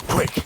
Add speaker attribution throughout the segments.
Speaker 1: Quick!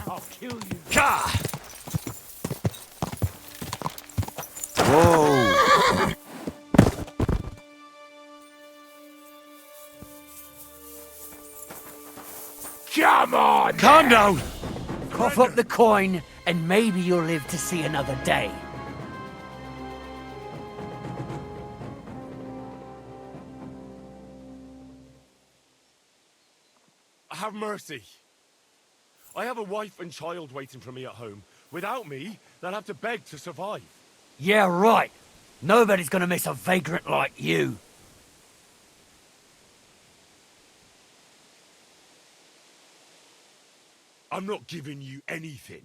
Speaker 2: I'll kill you.
Speaker 1: Gah! Whoa! Come on! Calm down!
Speaker 2: Cough up the coin, and maybe you'll live to see another day.
Speaker 1: Have mercy. I have a wife and child waiting for me at home. Without me, they'll have to beg to survive.
Speaker 2: Yeah, right. Nobody's gonna miss a vagrant like you.
Speaker 1: I'm not giving you anything.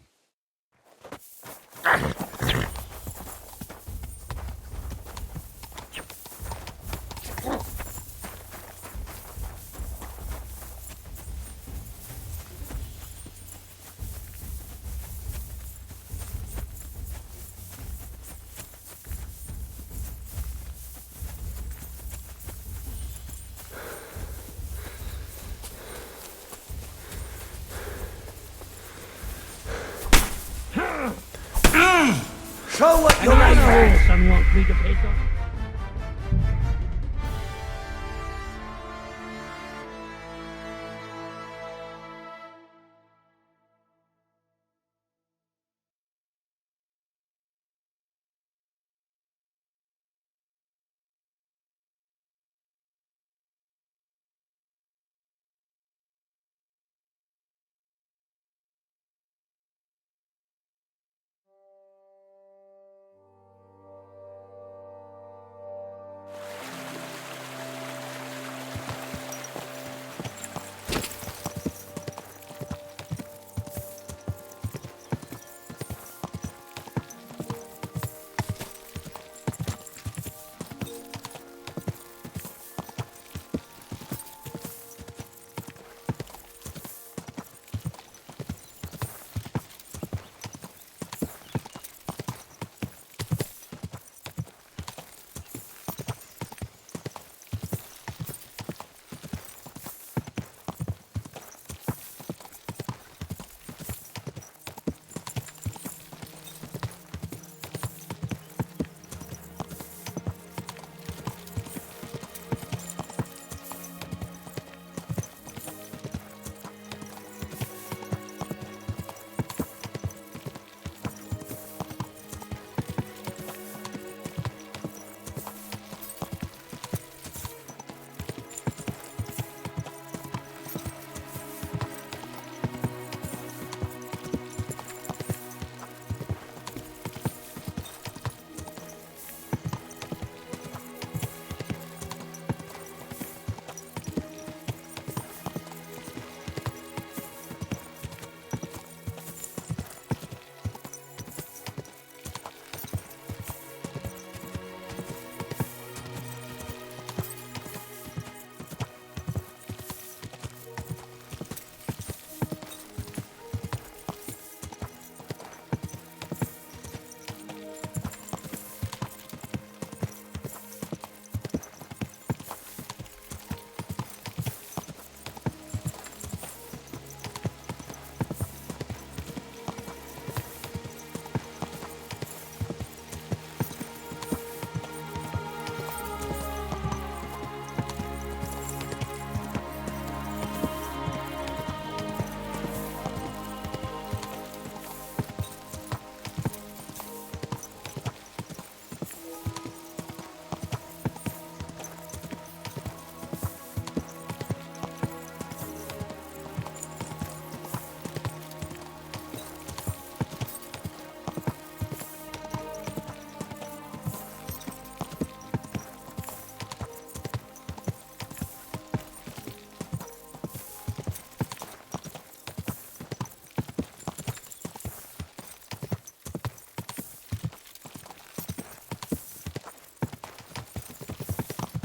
Speaker 2: Show what
Speaker 3: And
Speaker 2: you're
Speaker 3: I
Speaker 2: made
Speaker 3: know
Speaker 2: of.
Speaker 3: son wants me to piss off.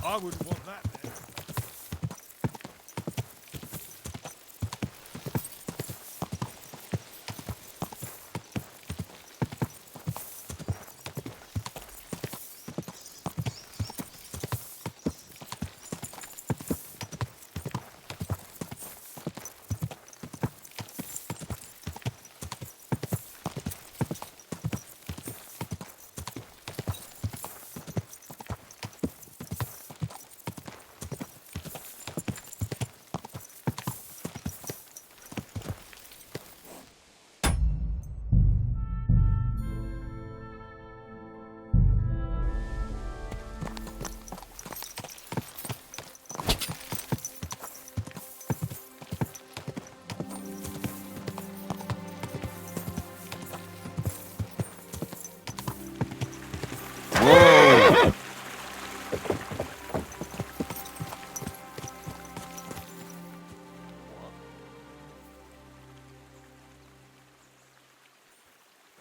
Speaker 1: I wouldn't want that there.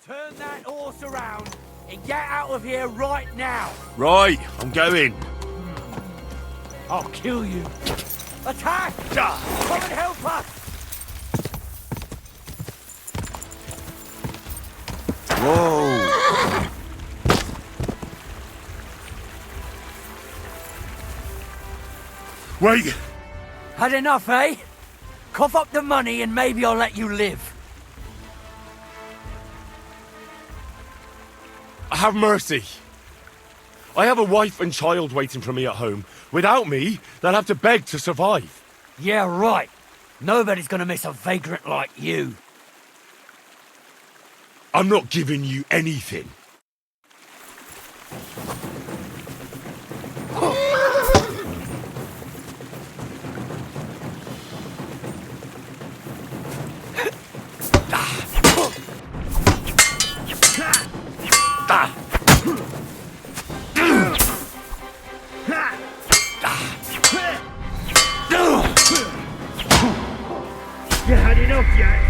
Speaker 2: Turn that horse around and get out of here right now.
Speaker 1: Right, I'm going.
Speaker 2: I'll kill you. Attack! Come and help us!
Speaker 1: Whoa. Wait.
Speaker 2: Had enough, eh? Cough up the money and maybe I'll let you live.
Speaker 1: Have mercy. I have a wife and child waiting for me at home. Without me, they'll have to beg to survive.
Speaker 2: Yeah, right. Nobody's gonna miss a vagrant like you.
Speaker 1: I'm not giving you anything.
Speaker 2: You had enough yet?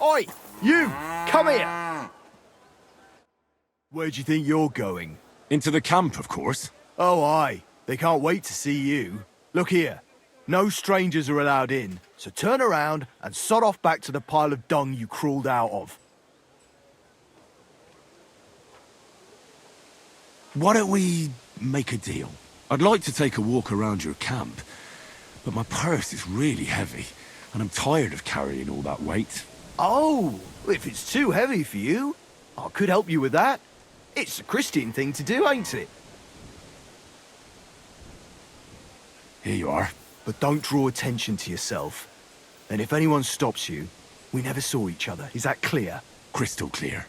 Speaker 3: Oi! You! Come here! Where do you think you're going?
Speaker 1: Into the camp, of course.
Speaker 3: Oh, aye. They can't wait to see you. Look here. No strangers are allowed in, so turn around and sod off back to the pile of dung you crawled out of.
Speaker 1: Why don't we make a deal? I'd like to take a walk around your camp, but my purse is really heavy, and I'm tired of carrying all that weight.
Speaker 3: Oh, if it's too heavy for you, I could help you with that. It's a Christian thing to do, ain't it?
Speaker 1: Here you are.
Speaker 3: But don't draw attention to yourself. And if anyone stops you, we never saw each other. Is that clear?
Speaker 1: Crystal clear.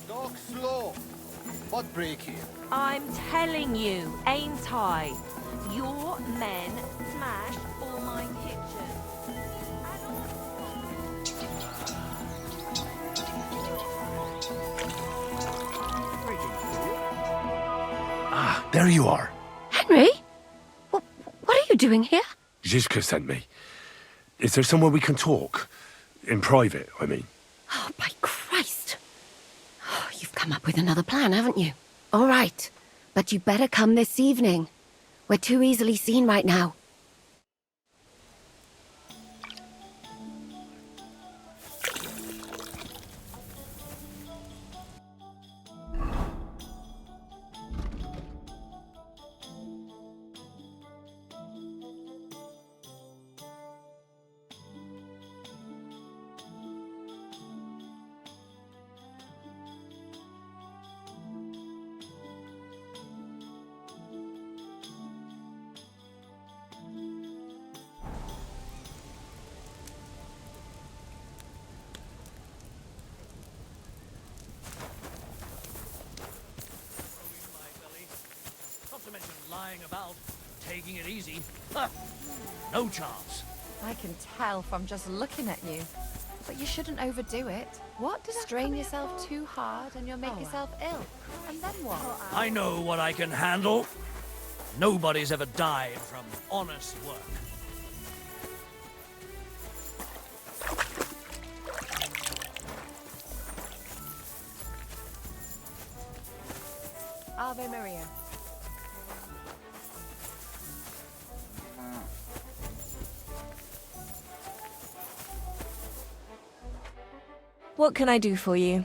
Speaker 4: Talk slow. What break here?
Speaker 5: I'm telling you, ain't I? Your men smashed all my kitchen.
Speaker 1: Ah, there you are.
Speaker 6: Henry? What are you doing here?
Speaker 1: Zizka sent me. Is there somewhere we can talk? In private, I mean.
Speaker 6: Oh, by Christ. Oh, you've come up with another plan, haven't you? All right. But you better come this evening. We're too easily seen right now.
Speaker 2: Not to mention lying about, taking it easy. Huh. No chance.
Speaker 7: I can tell from just looking at you. But you shouldn't overdo it.
Speaker 6: What did
Speaker 7: Strain yourself too hard and you'll make yourself ill. And then what?
Speaker 8: I know what I can handle. Nobody's ever died from honest work.
Speaker 7: Ave Maria.
Speaker 9: What can I do for you?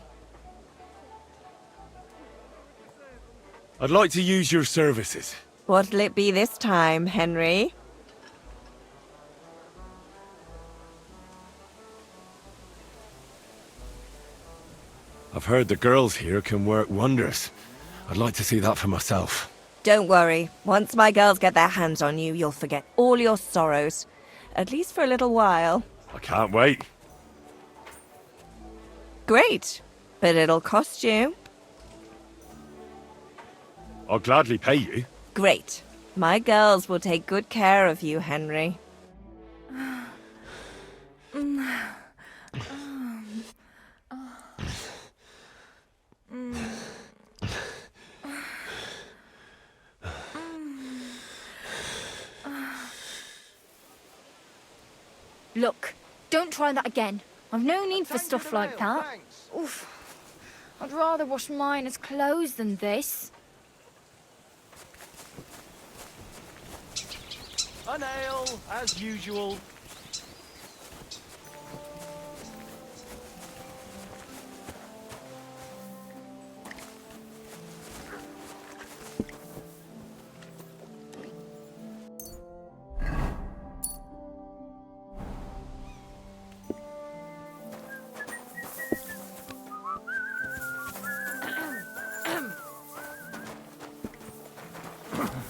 Speaker 1: I'd like to use your services.
Speaker 9: What'll it be this time, Henry?
Speaker 1: I've heard the girls here can work wonders. I'd like to see that for myself.
Speaker 9: Don't worry. Once my girls get their hands on you, you'll forget all your sorrows. At least for a little while.
Speaker 1: I can't wait.
Speaker 9: Great. But it'll cost you.
Speaker 1: I'll gladly pay you.
Speaker 9: Great. My girls will take good care of you, Henry.
Speaker 10: Look, don't try that again. I've no need for
Speaker 4: Thank you
Speaker 10: stuff
Speaker 4: for the
Speaker 10: like
Speaker 4: mail,
Speaker 10: that.
Speaker 4: thanks.
Speaker 10: Oof. I'd rather wash mine as clothes than this.
Speaker 4: An ale, as usual.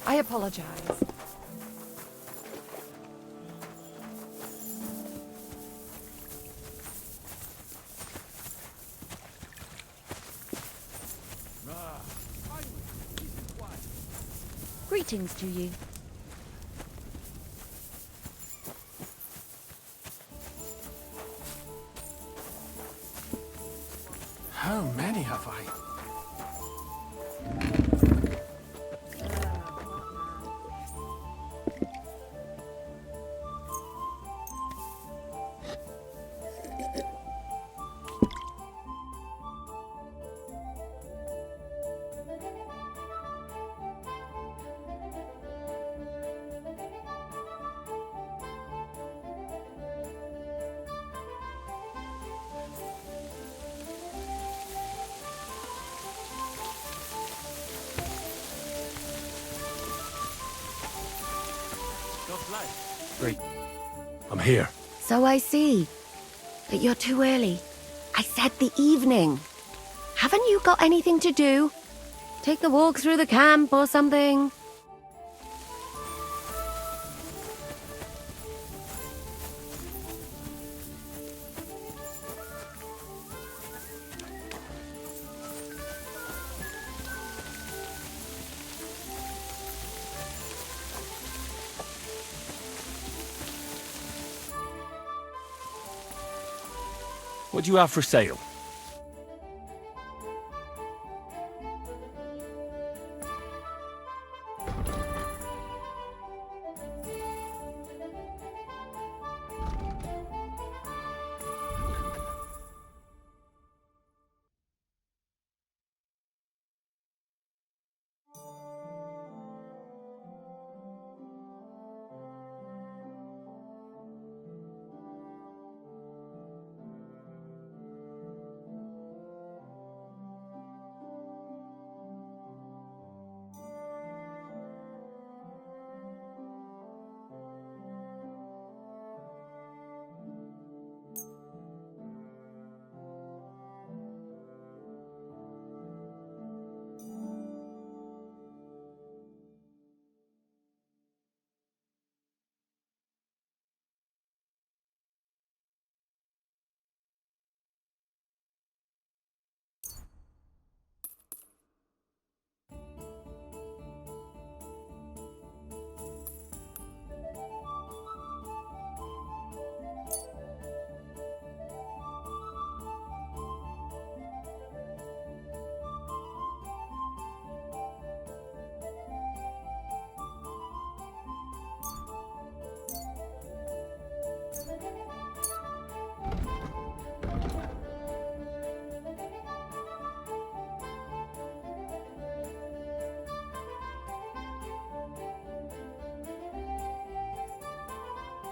Speaker 7: I apologize.
Speaker 10: Greetings to you.
Speaker 3: How many have I?
Speaker 1: Great. I'm here.
Speaker 6: So I see. But you're too early. I said the evening. Haven't you got anything to do? Take a walk through the camp or something?
Speaker 1: What do you have for sale?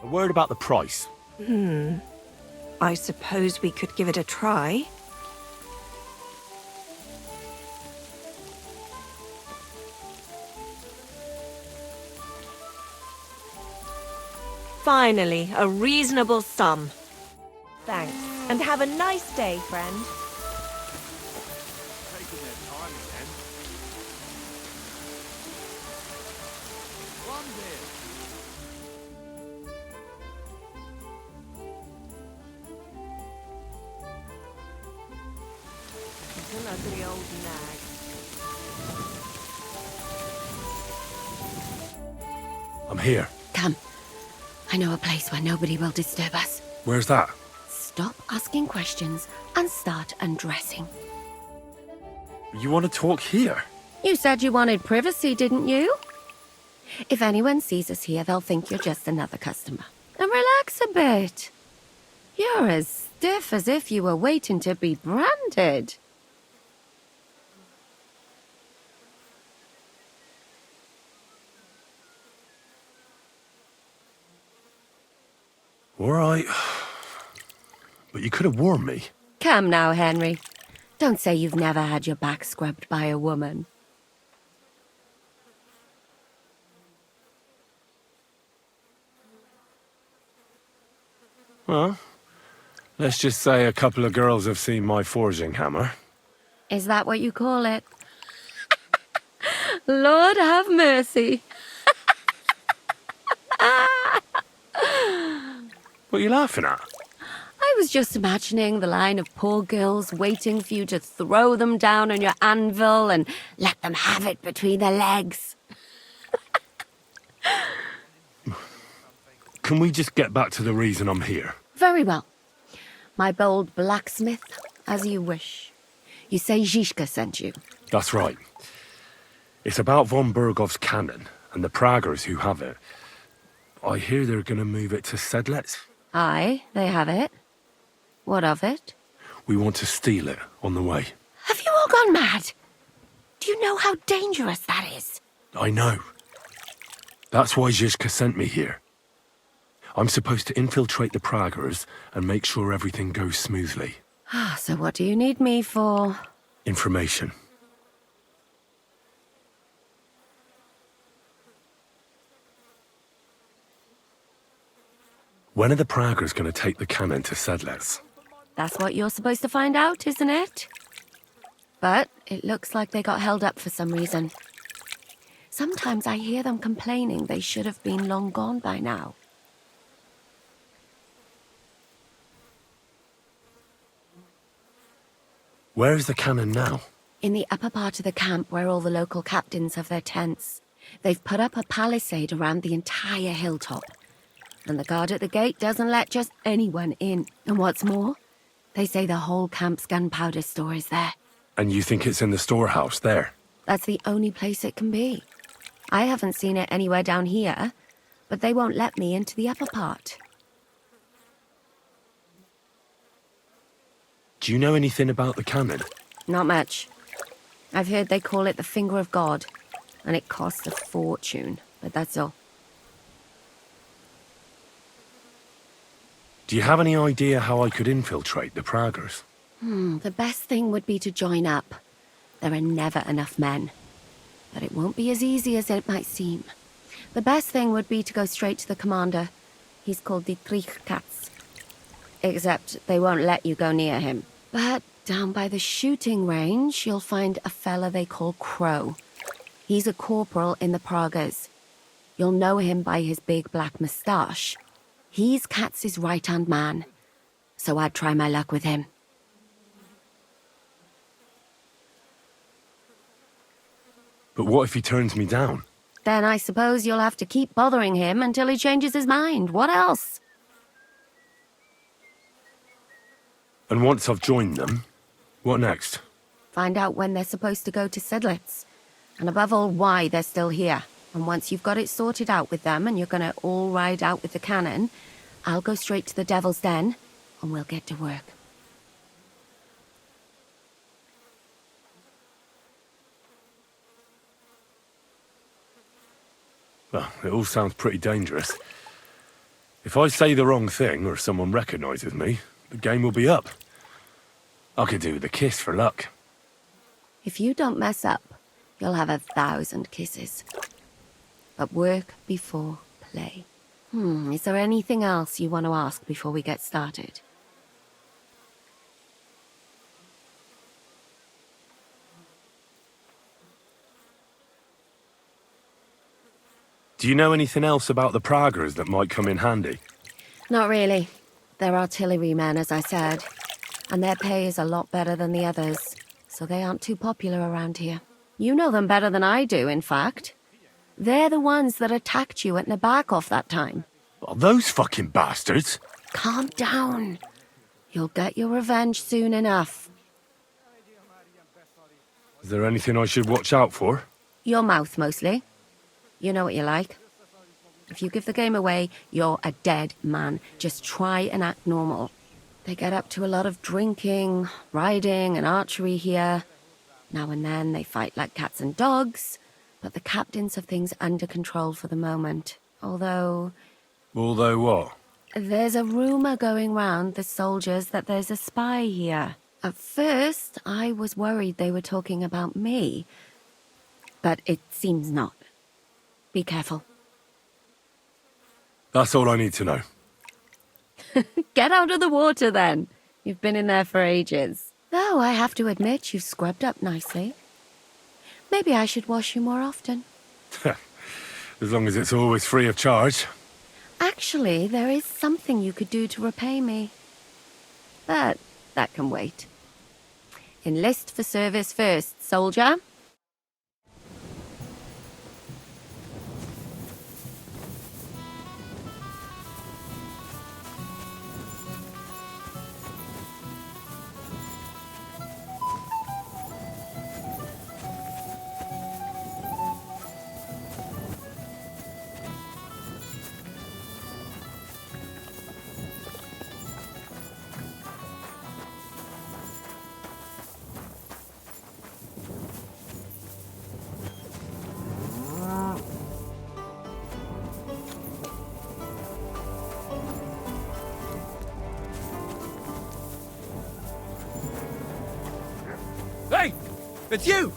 Speaker 1: A word about the price.
Speaker 9: I suppose we could give it a try. Finally, a reasonable sum. Thanks, and have a nice day, friend.
Speaker 1: Taking their time again. One deal.
Speaker 9: He's an ugly old nag.
Speaker 1: I'm here.
Speaker 6: Come. I know a place where nobody will disturb us.
Speaker 1: Where's that?
Speaker 6: Stop asking questions and start undressing.
Speaker 1: You want to talk here?
Speaker 6: You said you wanted privacy, didn't you? If anyone sees us here, they'll think you're just another customer. And relax a bit. You're as stiff as if you were waiting to be branded.
Speaker 1: All right. But you could have warned me.
Speaker 6: Come now, Henry. Don't say you've never had your back scrubbed by a woman.
Speaker 1: Well, let's just say a couple of girls have seen my forging hammer.
Speaker 6: Is that what you call it? Lord have mercy.
Speaker 1: What are you laughing at?
Speaker 6: I was just imagining the line of poor girls waiting for you to throw them down on your anvil and let them have it between their legs.
Speaker 1: Can we just get back to the reason I'm here?
Speaker 6: Very well. My bold blacksmith, as you wish. You say Zizka sent you.
Speaker 1: That's right. It's about von Bergov's cannon and the praguers who have it. I hear they're going to move it to Sedlets.
Speaker 6: Aye, they have it. What of it?
Speaker 1: We want to steal it on the way.
Speaker 6: Have you all gone mad? Do you know how dangerous that is?
Speaker 1: I know. That's why Zizka sent me here. I'm supposed to infiltrate the praguers and make sure everything goes smoothly.
Speaker 6: So what do you need me for?
Speaker 1: Information. When are the praguers going to take the cannon to Sedlets?
Speaker 6: That's what you're supposed to find out, isn't it? But it looks like they got held up for some reason. Sometimes I hear them complaining they should have been long gone by now.
Speaker 1: Where is the cannon now?
Speaker 6: In the upper part of the camp where all the local captains have their tents. They've put up a palisade around the entire hilltop. And the guard at the gate doesn't let just anyone in. And what's more, they say the whole camp's gunpowder store is there.
Speaker 1: And you think it's in the storehouse there?
Speaker 6: That's the only place it can be. I haven't seen it anywhere down here, but they won't let me into the upper part.
Speaker 1: Do you know anything about the cannon?
Speaker 6: Not much. I've heard they call it the Finger of God, and it costs a fortune, but that's all.
Speaker 1: Do you have any idea how I could infiltrate the praguers?
Speaker 6: The best thing would be to join up. There are never enough men. But it won't be as easy as it might seem. The best thing would be to go straight to the commander. He's called Dietrich Katz. Except they won't let you go near him. But down by the shooting range, you'll find a fella they call Crow. He's a corporal in the praguers. You'll know him by his big black moustache. He's Katz's right-hand man, so I'd try my luck with him.
Speaker 1: But what if he turns me down?
Speaker 6: Then I suppose you'll have to keep bothering him until he changes his mind. What else?
Speaker 1: And once I've joined them, what next?
Speaker 6: Find out when they're supposed to go to Sedlets. And above all, why they're still here. And once you've got it sorted out with them and you're gonna all ride out with the cannon, I'll go straight to the Devil's Den and we'll get to work.
Speaker 1: Well, it all sounds pretty dangerous. If I say the wrong thing or someone recognizes me, the game will be up. I could do with a kiss for luck.
Speaker 6: If you don't mess up, you'll have 1,000 kisses. But work before play. Is there anything else you want to ask before we get started?
Speaker 1: Do you know anything else about the praguers that might come in handy?
Speaker 6: Not really. They're artillerymen, as I said. And their pay is a lot better than the others, so they aren't too popular around here. You know them better than I do, in fact. They're the ones that attacked you at Nabokov that time.
Speaker 1: Oh, those fucking bastards!
Speaker 6: Calm down. You'll get your revenge soon enough.
Speaker 1: Is there anything I should watch out for?
Speaker 6: Your mouth, mostly. You know what you like. If you give the game away, you're a dead man. Just try and act normal. They get up to a lot of drinking, riding, and archery here. Now and then they fight like cats and dogs, but the captains have things under control for the moment. Although
Speaker 1: what?
Speaker 6: there's a rumor going round the soldiers that there's a spy here. At first, I was worried they were talking about me, but it seems not. Be careful.
Speaker 1: That's all I need to know.
Speaker 6: Get out of the water, then. You've been in there for ages. Though I have to admit you've scrubbed up nicely. Maybe I should wash you more often.
Speaker 1: As long as it's always free of charge.
Speaker 6: Actually, there is something you could do to repay me. But that can wait. Enlist for service first, soldier.
Speaker 2: Hey! It's you!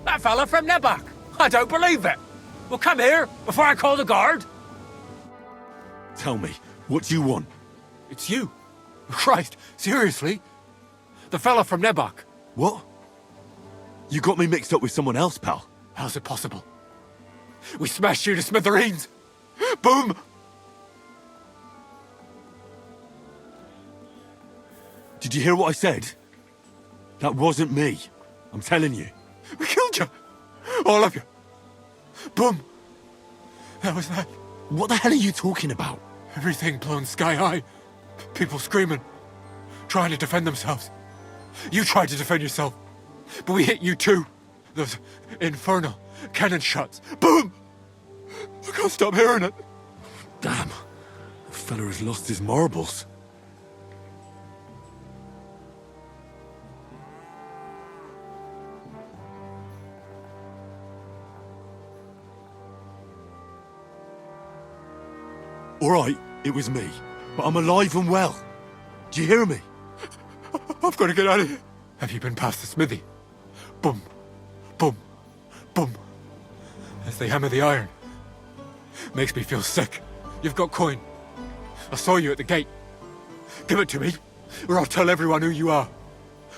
Speaker 2: That fella from Nebok! I don't believe it! Well, come here, before I call the guard!
Speaker 1: Tell me, what do you want?
Speaker 11: It's you. Christ, seriously? The fella from Nebok.
Speaker 1: What? You got me mixed up with someone else, pal.
Speaker 11: How's it possible? We smashed you to smithereens. Boom!
Speaker 1: Did you hear what I said? That wasn't me. I'm telling you.
Speaker 11: We killed you. All of you. Boom. That was that.
Speaker 1: What the hell are you talking about?
Speaker 11: Everything blown sky high. People screaming. Trying to defend themselves. You tried to defend yourself. But we hit you too. Those infernal cannon shots. Boom! I can't stop hearing it.
Speaker 1: Damn. The fella has lost his marbles. All right, it was me, but I'm alive and well. Do you hear me?
Speaker 11: I've got to get out of here. Have you been past the smithy? Boom, boom, boom. As they hammer the iron. Makes me feel sick. You've got coin. I saw you at the gate. Give it to me, or I'll tell everyone who you are.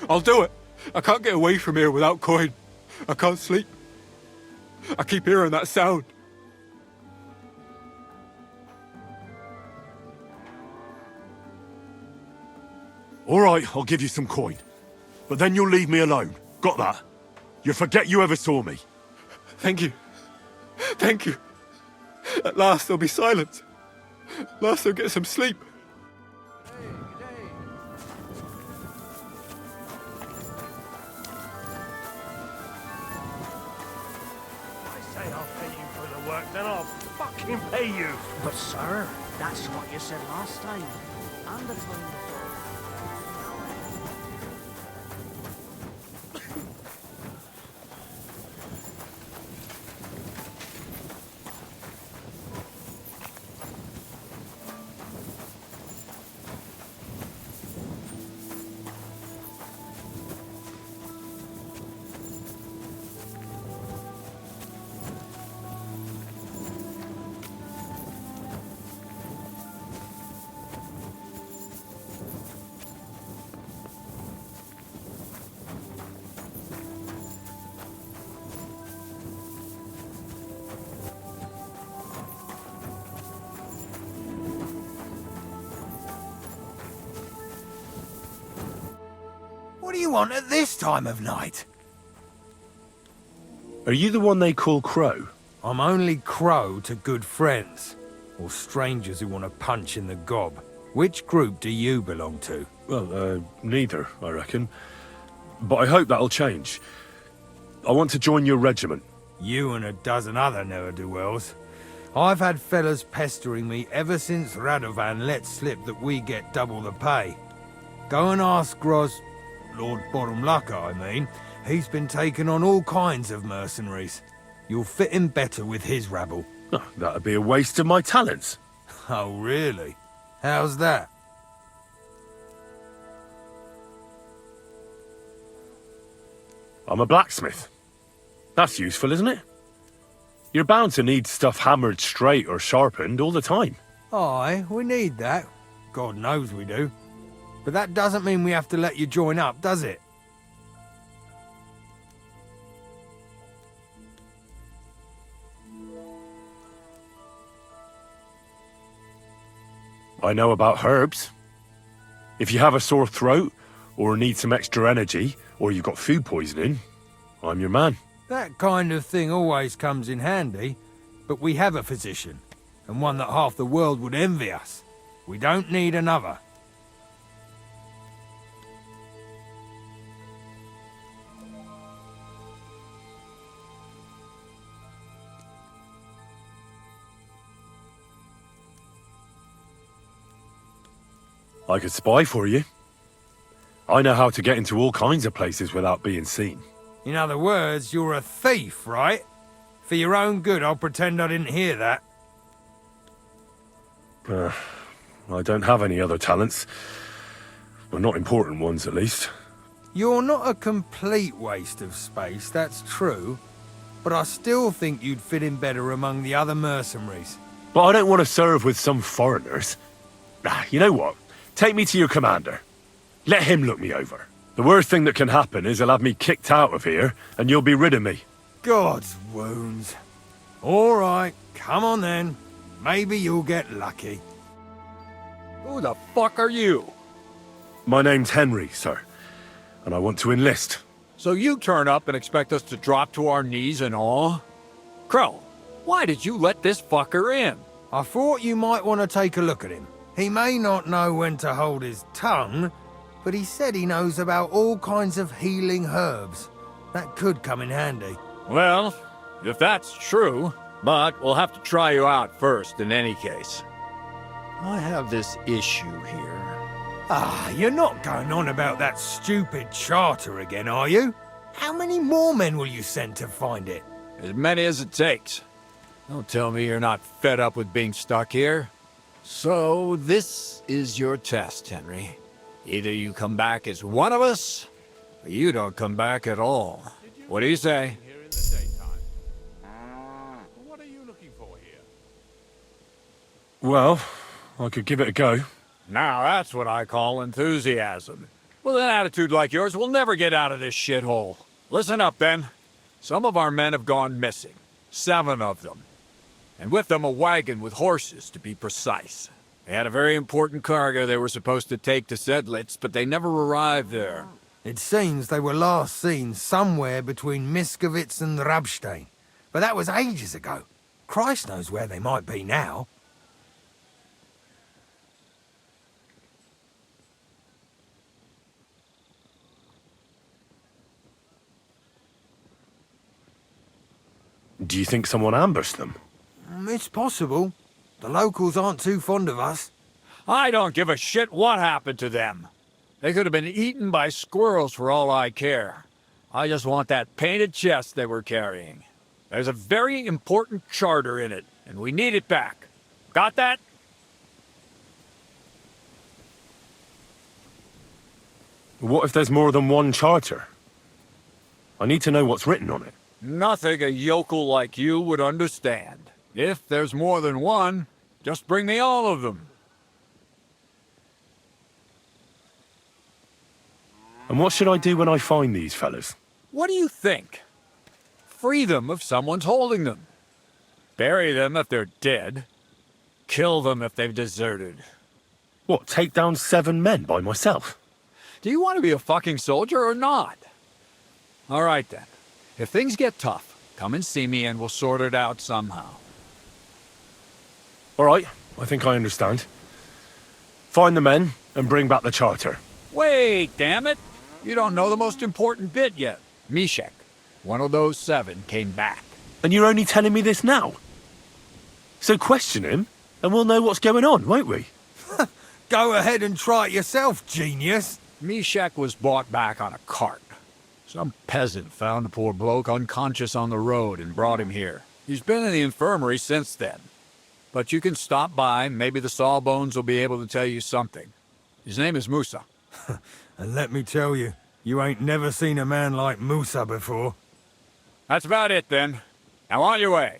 Speaker 11: I'll do it. I can't get away from here without coin. I can't sleep. I keep hearing that sound.
Speaker 1: All right, I'll give you some coin. But then you'll leave me alone. Got that? You'll forget you ever saw me.
Speaker 11: Thank you. Thank you. At last there'll be silence. At last I'll get some sleep.
Speaker 8: I say I'll pay you for the work, then I'll fucking pay you.
Speaker 2: But sir, that's what you said last time. And the time before. you want at this time of night?
Speaker 1: Are you the one they call Crow?
Speaker 2: I'm only Crow to good friends, or strangers who want to punch in the gob. Which group do you belong to?
Speaker 1: Well, neither, I reckon. But I hope that'll change. I want to join your regiment.
Speaker 2: You and a dozen other ne'er-do-wells. I've had fellas pestering me ever since Radovan let slip that we get double the pay. Go and ask Lord Bottomlucker, I mean. He's been taking on all kinds of mercenaries. You'll fit in better with his rabble.
Speaker 1: Oh, that'd be a waste of my talents.
Speaker 2: Oh, really? How's that?
Speaker 1: I'm a blacksmith. That's useful, isn't it? You're bound to need stuff hammered straight or sharpened all the time.
Speaker 2: Aye, we need that. God knows we do. But that doesn't mean we have to let you join up, does it?
Speaker 1: I know about herbs. If you have a sore throat, or need some extra energy, or you've got food poisoning, I'm your man.
Speaker 2: That kind of thing always comes in handy, but we have a physician, and one that half the world would envy us. We don't need another.
Speaker 1: I could spy for you. I know how to get into all kinds of places without being seen.
Speaker 2: In other words, you're a thief, right? For your own good, I'll pretend I didn't hear that.
Speaker 1: I don't have any other talents. Well, not important ones, at least.
Speaker 2: You're not a complete waste of space, that's true. But I still think you'd fit in better among the other mercenaries.
Speaker 1: But I don't want to serve with some foreigners. You know what? Take me to your commander. Let him look me over. The worst thing that can happen is he'll have me kicked out of here, and you'll be rid of me.
Speaker 2: God's wounds. All right, come on then. Maybe you'll get lucky.
Speaker 12: Who the fuck are you?
Speaker 1: My name's Henry, sir, and I want to enlist.
Speaker 12: So you turn up and expect us to drop to our knees in awe? Crow, why did you let this fucker in?
Speaker 2: I thought you might want to take a look at him. He may not know when to hold his tongue, but he said he knows about all kinds of healing herbs. That could come in handy.
Speaker 12: Well, if that's true, but we'll have to try you out first in any case. I have this issue here.
Speaker 2: Ah, you're not going on about that stupid charter again, are you? How many more men will you send to find it?
Speaker 12: As many as it takes. Don't tell me you're not fed up with being stuck here. So, this is your test, Henry. Either you come back as one of us, or you don't come back at all. What do you say?
Speaker 11: What are you looking for here?
Speaker 1: Well, I could give it a go.
Speaker 12: Now that's what I call enthusiasm. With an attitude like yours, we'll never get out of this shithole. Listen up, then. Some of our men have gone missing. 7 of them. And with them a wagon with horses, to be precise. They had a very important cargo they were supposed to take to Sedlitz, but they never arrived there.
Speaker 2: It seems they were last seen somewhere between Miskovitz and Rabstein. But that was ages ago. Christ knows where they might be now.
Speaker 1: Do you think someone ambushed them?
Speaker 2: It's possible. The locals aren't too fond of us.
Speaker 12: I don't give a shit what happened to them. They could have been eaten by squirrels for all I care. I just want that painted chest they were carrying. There's a very important charter in it, and we need it back. Got that?
Speaker 1: What if there's more than one charter? I need to know what's written on it.
Speaker 12: Nothing a yokel like you would understand. If there's more than one, just bring me all of them.
Speaker 1: And what should I do when I find these fellas?
Speaker 12: What do you think? Free them if someone's holding them. Bury them if they're dead. Kill them if they've deserted.
Speaker 1: What, take down 7 men by myself?
Speaker 12: Do you want to be a fucking soldier or not? All right then. If things get tough, come and see me and we'll sort it out somehow.
Speaker 1: All right, I think I understand. Find the men and bring back the charter.
Speaker 12: Wait, damn it! You don't know the most important bit yet. Mishek, one of those 7, came back.
Speaker 1: And you're only telling me this now? So question him, and we'll know what's going on, won't we?
Speaker 2: Go ahead and try it yourself, genius.
Speaker 12: Mishek was brought back on a cart. Some peasant found the poor bloke unconscious on the road and brought him here. He's been in the infirmary since then. But you can stop by, maybe the Sawbones will be able to tell you something. His name is Musa.
Speaker 2: And let me tell you, you ain't never seen a man like Musa before.
Speaker 12: That's about it then. Now on your way.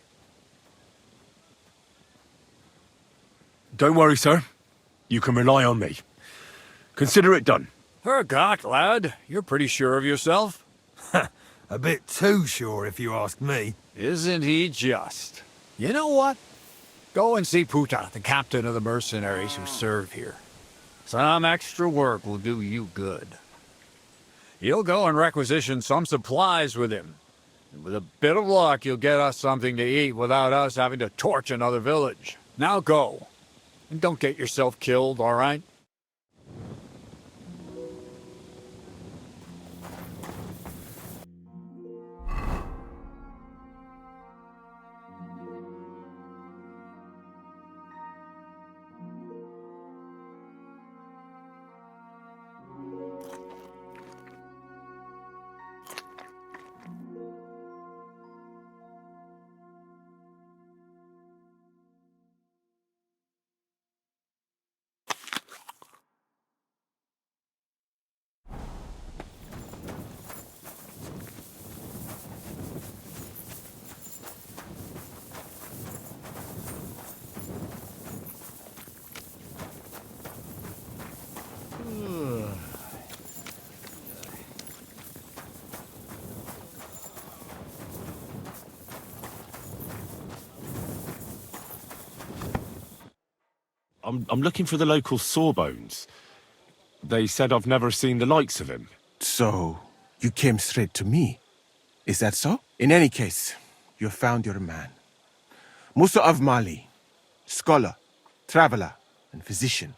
Speaker 1: Don't worry, sir. You can rely on me. Consider it done.
Speaker 12: Hergott, lad. You're pretty sure of yourself.
Speaker 2: A bit too sure, if you ask me.
Speaker 12: Isn't he just? You know what? Go and see Puta, the captain of the mercenaries who serve here. Some extra work will do you good. You'll go and requisition some supplies with him. And with a bit of luck, you'll get us something to eat without us having to torch another village. Now go. And don't get yourself killed, all right?
Speaker 1: I'm looking for the local Sawbones. They said I've never seen the likes of him.
Speaker 13: So, you came straight to me. Is that so? In any case, you have found your man. Musa of Mali, scholar, traveler, and physician.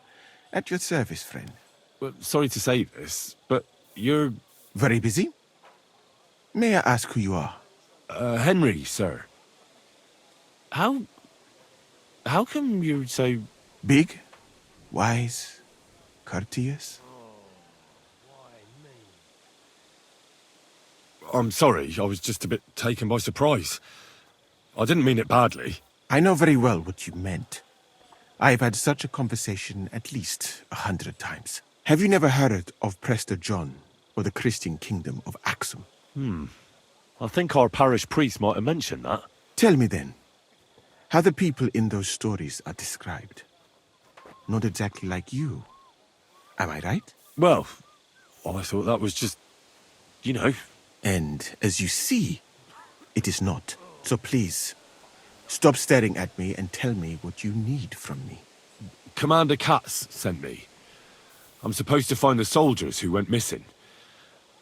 Speaker 13: At your service, friend.
Speaker 1: Well, sorry to say this, but you're...
Speaker 13: Very busy? May I ask who you are?
Speaker 1: Henry, sir. How come you're so...
Speaker 13: Big, wise, courteous?
Speaker 1: I'm sorry, I was just a bit taken by surprise. I didn't mean it badly.
Speaker 13: I know very well what you meant. I've had such a conversation at least 100 times. Have you never heard of Prester John or the Christian kingdom of Axum?
Speaker 1: I think our parish priest might have mentioned that.
Speaker 13: Tell me then, how the people in those stories are described. Not exactly like you. Am I right?
Speaker 1: Well, I thought that was just, you know.
Speaker 13: And as you see, it is not. So please, stop staring at me and tell me what you need from me.
Speaker 1: Commander Katz sent me. I'm supposed to find the soldiers who went missing.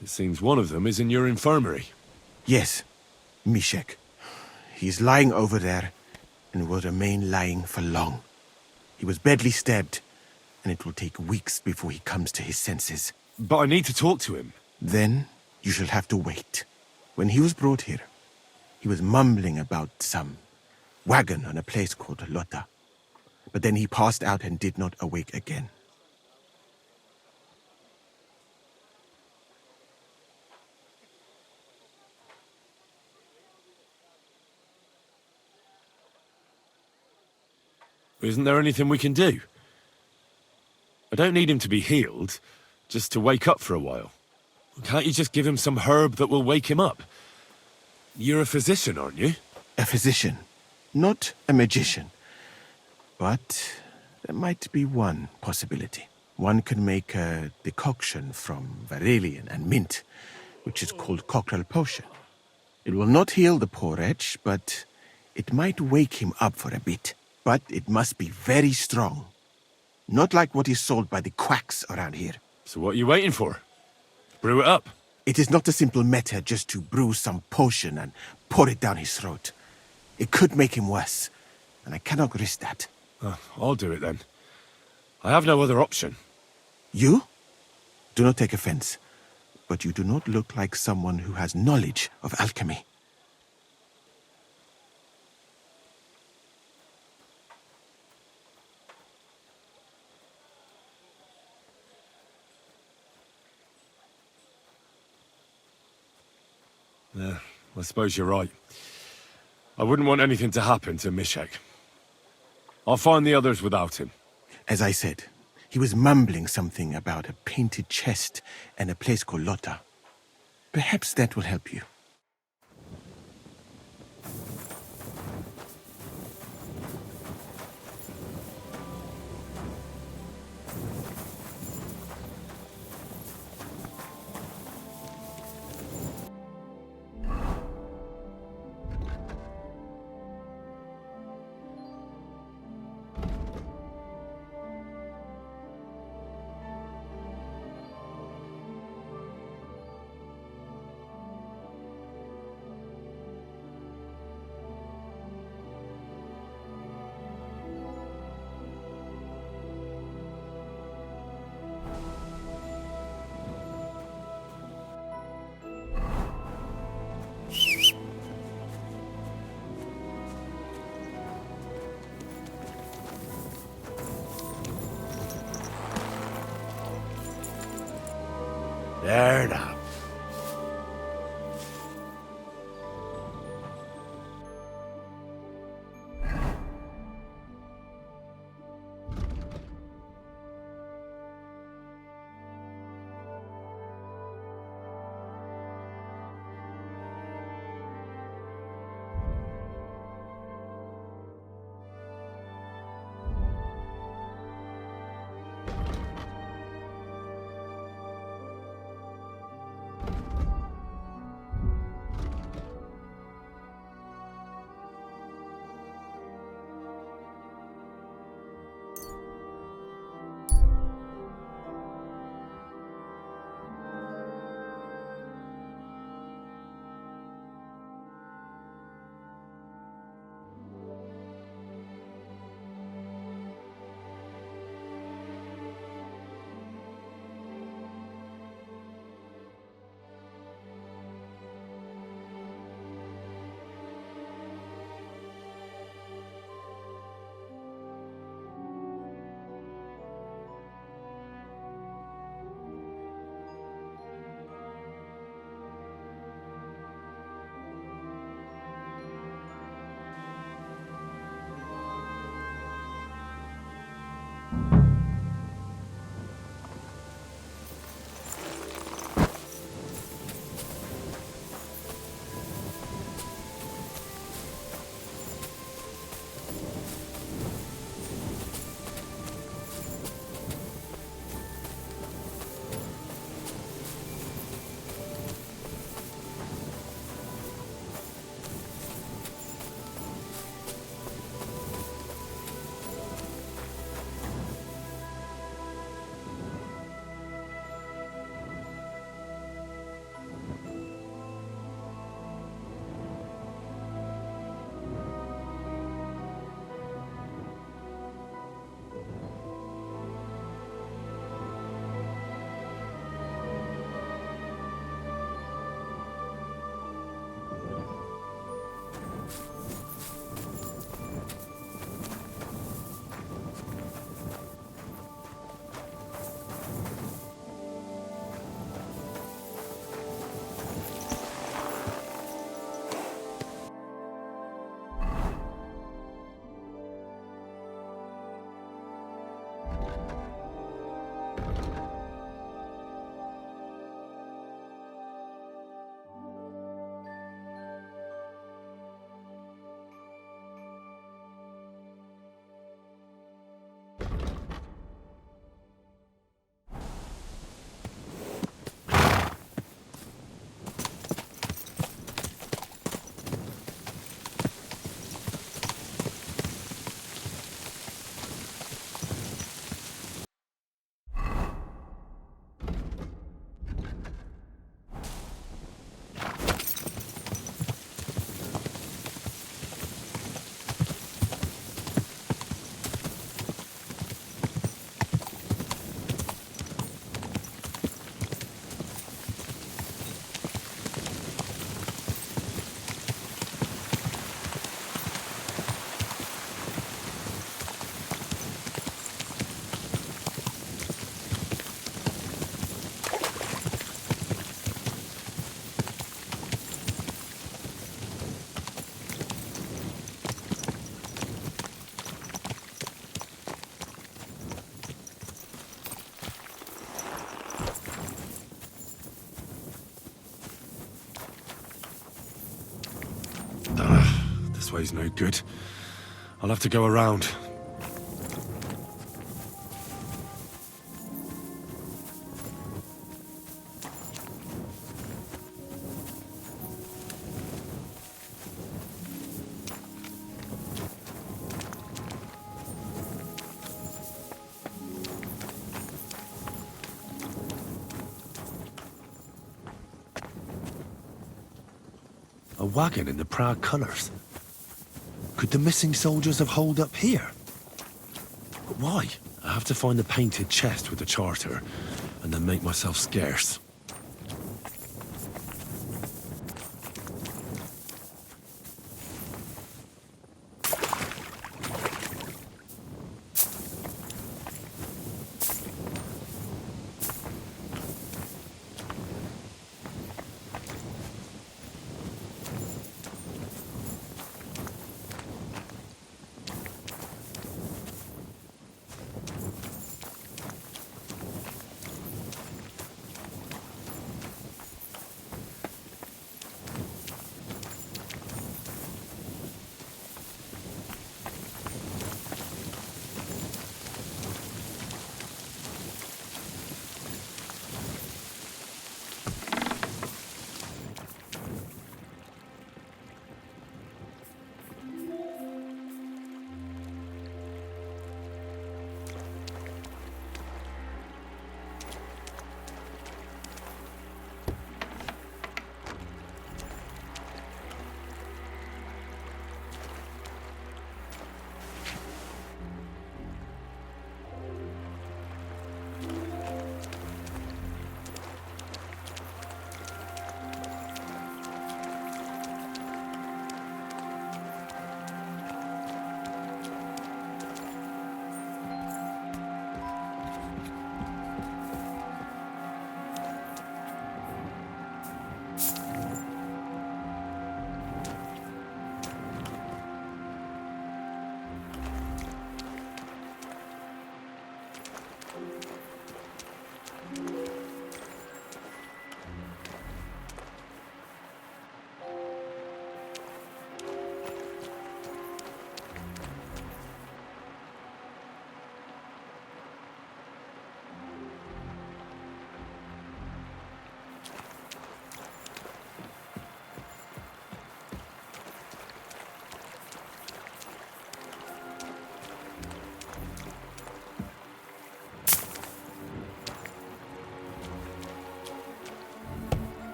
Speaker 1: It seems one of them is in your infirmary.
Speaker 13: Yes, Mishek. He's lying over there and will remain lying for long. He was badly stabbed, and it will take weeks before he comes to his senses.
Speaker 1: But I need to talk to him.
Speaker 13: Then you shall have to wait. When he was brought here, he was mumbling about some wagon on a place called Lota. But then he passed out and did not awake again.
Speaker 1: Isn't there anything we can do? I don't need him to be healed, just to wake up for a while. Can't you just give him some herb that will wake him up? You're a physician, aren't you?
Speaker 13: A physician, not a magician. But there might be one possibility. One can make a decoction from Varelian and mint, which is called cockerel potion. It will not heal the poor wretch, but it might wake him up for a bit. But it must be very strong. Not like what is sold by the quacks around here.
Speaker 1: So what are you waiting for? Brew it up.
Speaker 13: It is not a simple matter just to brew some potion and pour it down his throat. It could make him worse, and I cannot risk that.
Speaker 1: I'll do it then. I have no other option.
Speaker 13: You? Do not take offense, but you do not look like someone who has knowledge of alchemy.
Speaker 1: Yeah, I suppose you're right. I wouldn't want anything to happen to Mishek. I'll find the others without him.
Speaker 13: As I said, he was mumbling something about a painted chest and a place called Lota. Perhaps that will help you.
Speaker 1: There now. This way's no good. I'll have to go around. A wagon in the Prague colours. Could the missing soldiers have holed up here? But why? I have to find the painted chest with the charter, and then make myself scarce.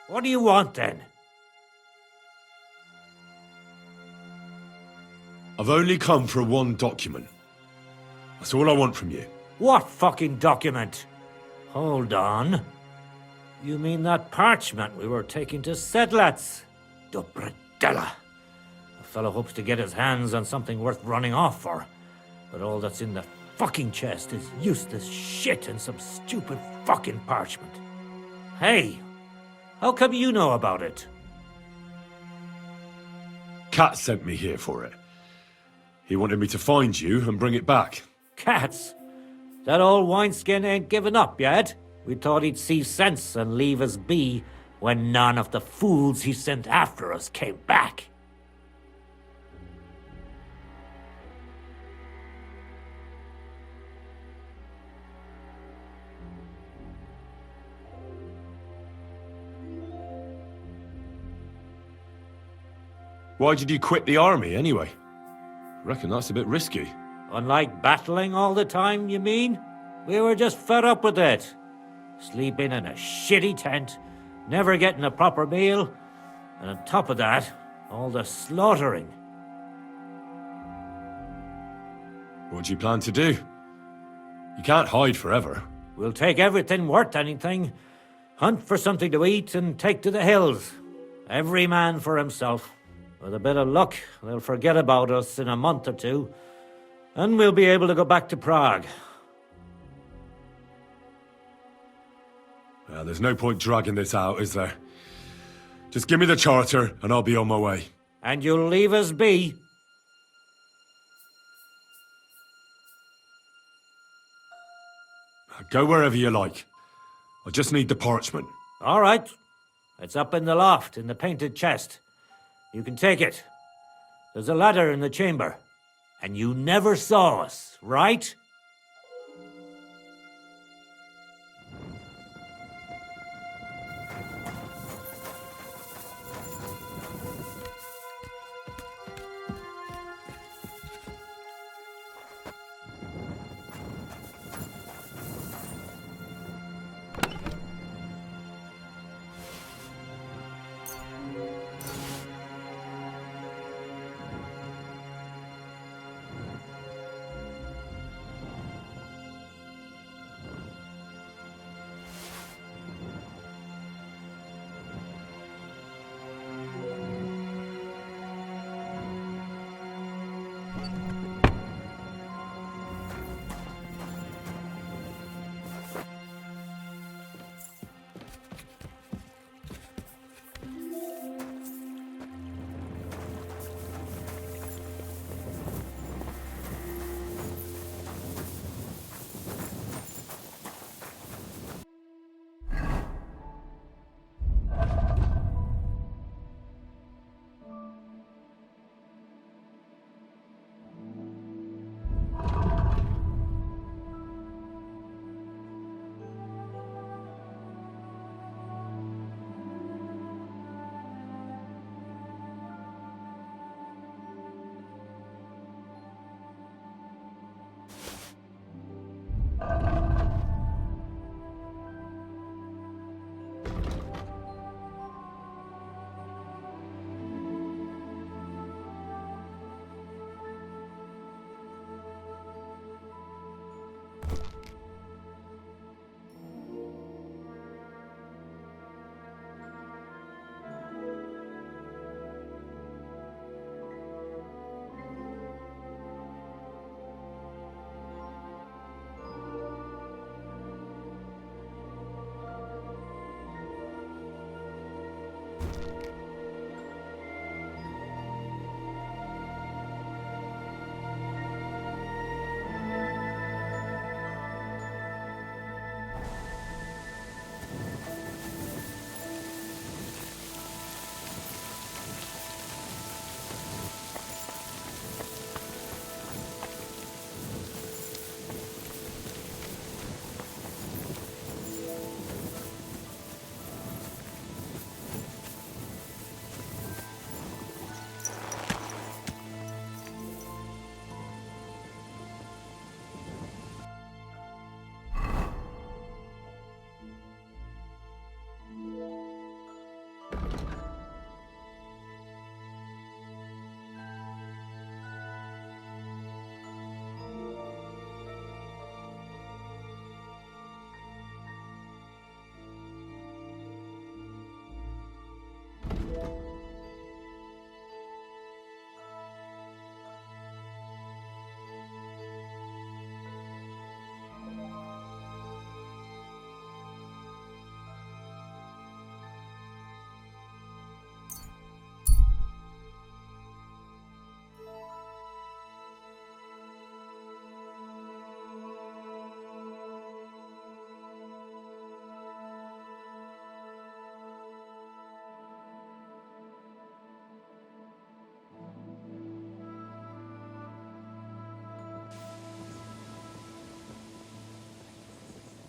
Speaker 14: What do you want, then?
Speaker 1: I've only come for one document. That's all I want from you.
Speaker 14: What fucking document? Hold on. You mean that parchment we were taking to Sedlets? Dobredella. A fellow hopes to get his hands on something worth running off for. But all that's in the fucking chest is useless shit and some stupid fucking parchment. Hey, how come you know about it?
Speaker 1: Cat sent me here for it. He wanted me to find you and bring it back.
Speaker 14: Cats? That old wineskin ain't given up yet. We thought he'd see sense and leave us be when none of the fools he sent after us came back.
Speaker 1: Why did you quit the army, anyway? Reckon that's a bit risky.
Speaker 14: Unlike battling all the time, you mean? We were just fed up with it. Sleeping in a shitty tent, never getting a proper meal, and on top of that, all the slaughtering.
Speaker 1: What do you plan to do? You can't hide forever.
Speaker 14: We'll take everything worth anything, hunt for something to eat, and take to the hills. Every man for himself. With a bit of luck, they'll forget about us in a month or two, and we'll be able to go back to Prague.
Speaker 1: Well, there's no point dragging this out, is there? Just give me the charter, and I'll be on my way.
Speaker 14: And you'll leave us be?
Speaker 1: Go wherever you like. I just need the parchment.
Speaker 14: All right. It's up in the loft, in the painted chest. You can take it. There's a ladder in the chamber. And you never saw us, right?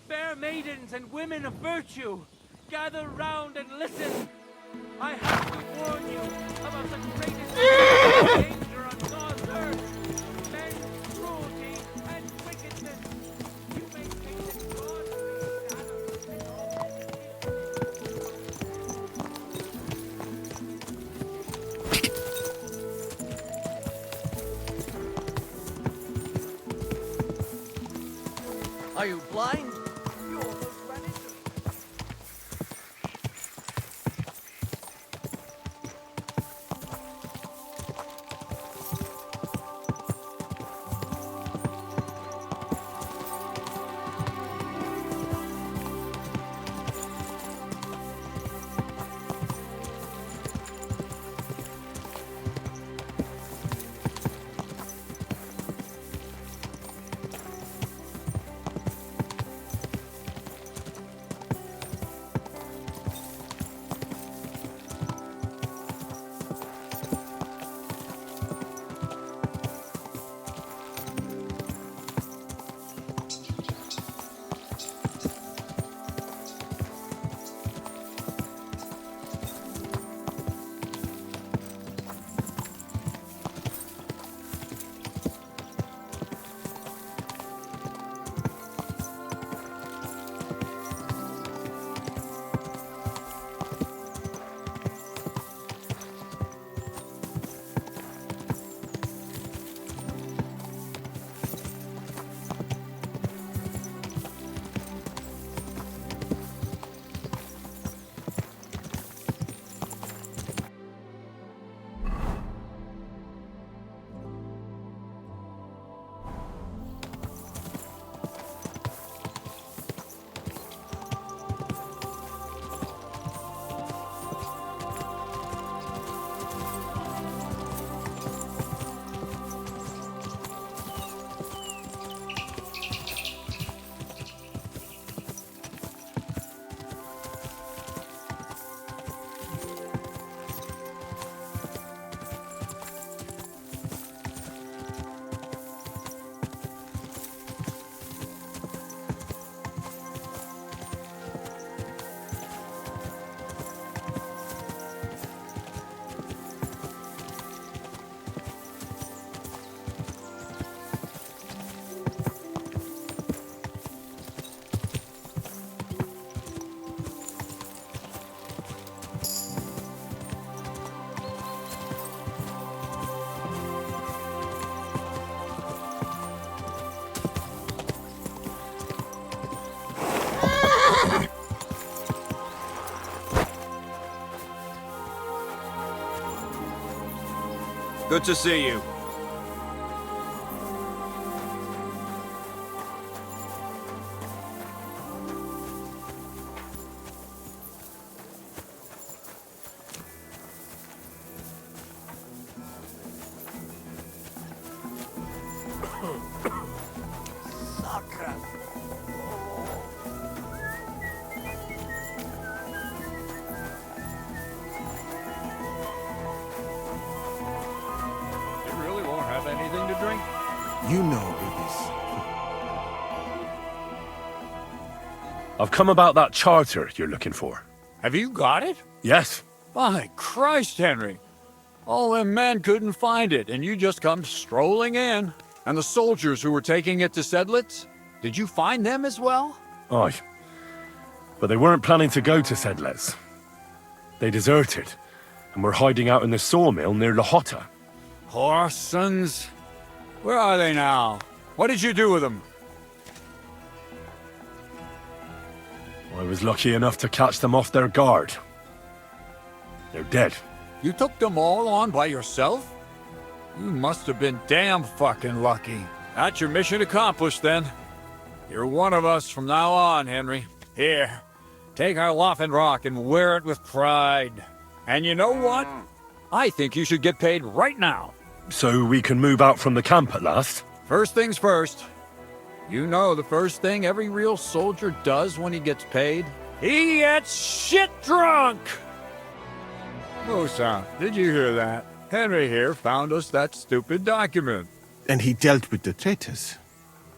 Speaker 15: Fair maidens and women of virtue, gather round and listen.
Speaker 8: I have to warn you about the greatest danger on God's earth. Men's cruelty and wickedness. You may think that God
Speaker 4: Are you blind? You almost ran into me.
Speaker 15: Good to see you.
Speaker 12: Anything to drink?
Speaker 13: You know it is.
Speaker 1: I've come about that charter you're looking for.
Speaker 12: Have you got it?
Speaker 1: Yes.
Speaker 12: By Christ, Henry. All them men couldn't find it, and you just come strolling in. And the soldiers who were taking it to Sedlitz? Did you find them as well?
Speaker 1: Aye. But they weren't planning to go to Sedlitz. They deserted, and were hiding out in the sawmill near Lahota.
Speaker 12: Horsons. Where are they now? What did you do with them?
Speaker 1: I was lucky enough to catch them off their guard. They're dead.
Speaker 12: You took them all on by yourself? You must have been damn fucking lucky. That's your mission accomplished, then. You're one of us from now on, Henry. Here, take our Laughing Rock and wear it with pride. And you know what? I think you should get paid right now.
Speaker 1: So we can move out from the camp at last?
Speaker 12: First things first. You know the first thing every real soldier does when he gets paid? He gets shit drunk! Musa, did you hear that? Henry here found us that stupid document.
Speaker 13: And he dealt with the traitors.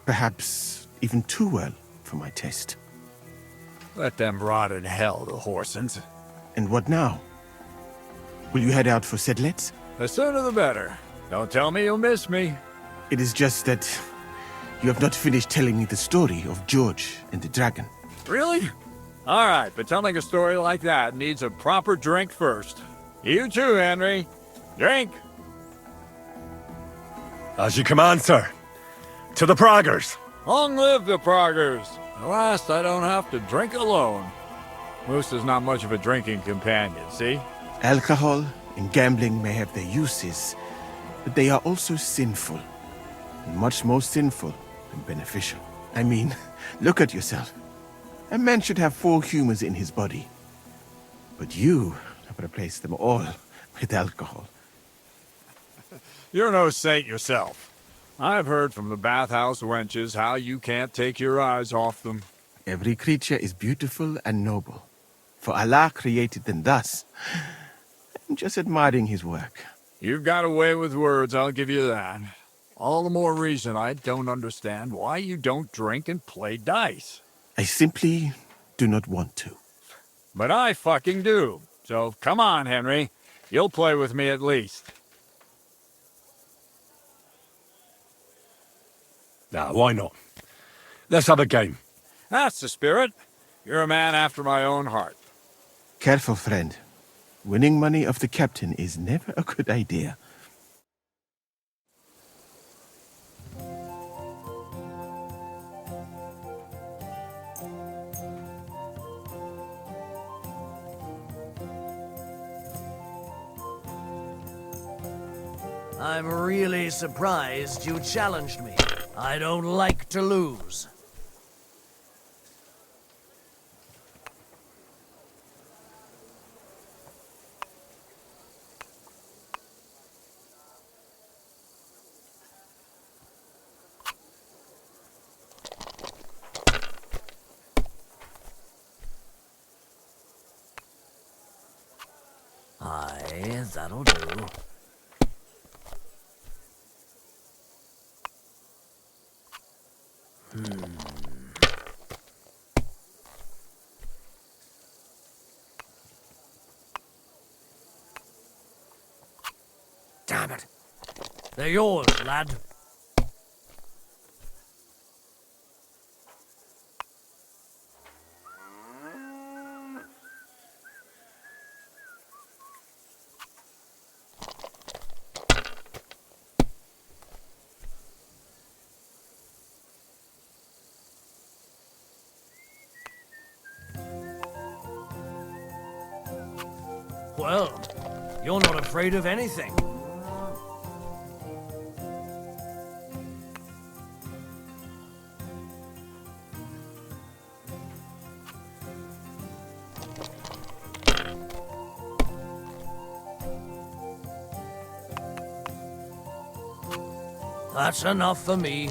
Speaker 13: Perhaps even too well for my taste.
Speaker 12: Let them rot in hell, the Horsons.
Speaker 13: And what now? Will you head out for Sedlets?
Speaker 12: The sooner the better. Don't tell me you'll miss me.
Speaker 13: It is just that you have not finished telling me the story of George and the dragon.
Speaker 12: Really? All right, but telling a story like that needs a proper drink first. You too, Henry. Drink.
Speaker 1: As you command, sir. To the praguers.
Speaker 12: Long live the praguers. At last, I don't have to drink alone. Moose is not much of a drinking companion, see?
Speaker 13: Alcohol and gambling may have their uses, but they are also sinful. And much more sinful than beneficial. I mean, look at yourself. A man should have 4 humors in his body. But you have replaced them all with alcohol.
Speaker 12: You're no saint yourself. I've heard from the bathhouse wenches how you can't take your eyes off them.
Speaker 13: Every creature is beautiful and noble. For Allah created them thus. I'm just admiring his work.
Speaker 12: You've got a way with words, I'll give you that. All the more reason I don't understand why you don't drink and play dice.
Speaker 13: I simply do not want to.
Speaker 12: But I fucking do. So come on, Henry. You'll play with me at least.
Speaker 1: Nah, why not? Let's have a game.
Speaker 12: That's the spirit. You're a man after my own heart.
Speaker 13: Careful, friend. Winning money of the captain is never a good idea.
Speaker 4: I'm really surprised you challenged me. I don't like to lose. Aye, that'll do. Damn it. They're yours, lad. Well, you're not afraid of anything. That's enough for me.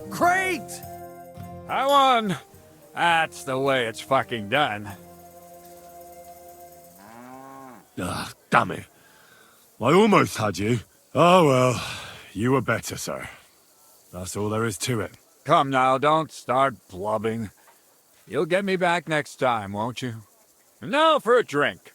Speaker 4: Great!
Speaker 12: I won. That's the way it's fucking done.
Speaker 1: Ah, damn it. I almost had you. Oh well, you were better, sir. That's all there is to it.
Speaker 12: Come now, don't start blubbing. You'll get me back next time, won't you? And now for a drink.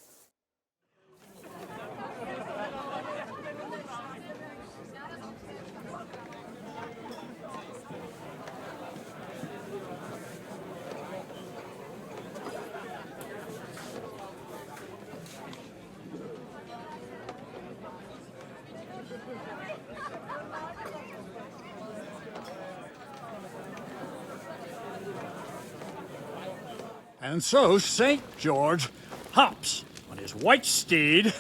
Speaker 15: And so St. George hops on his white steed,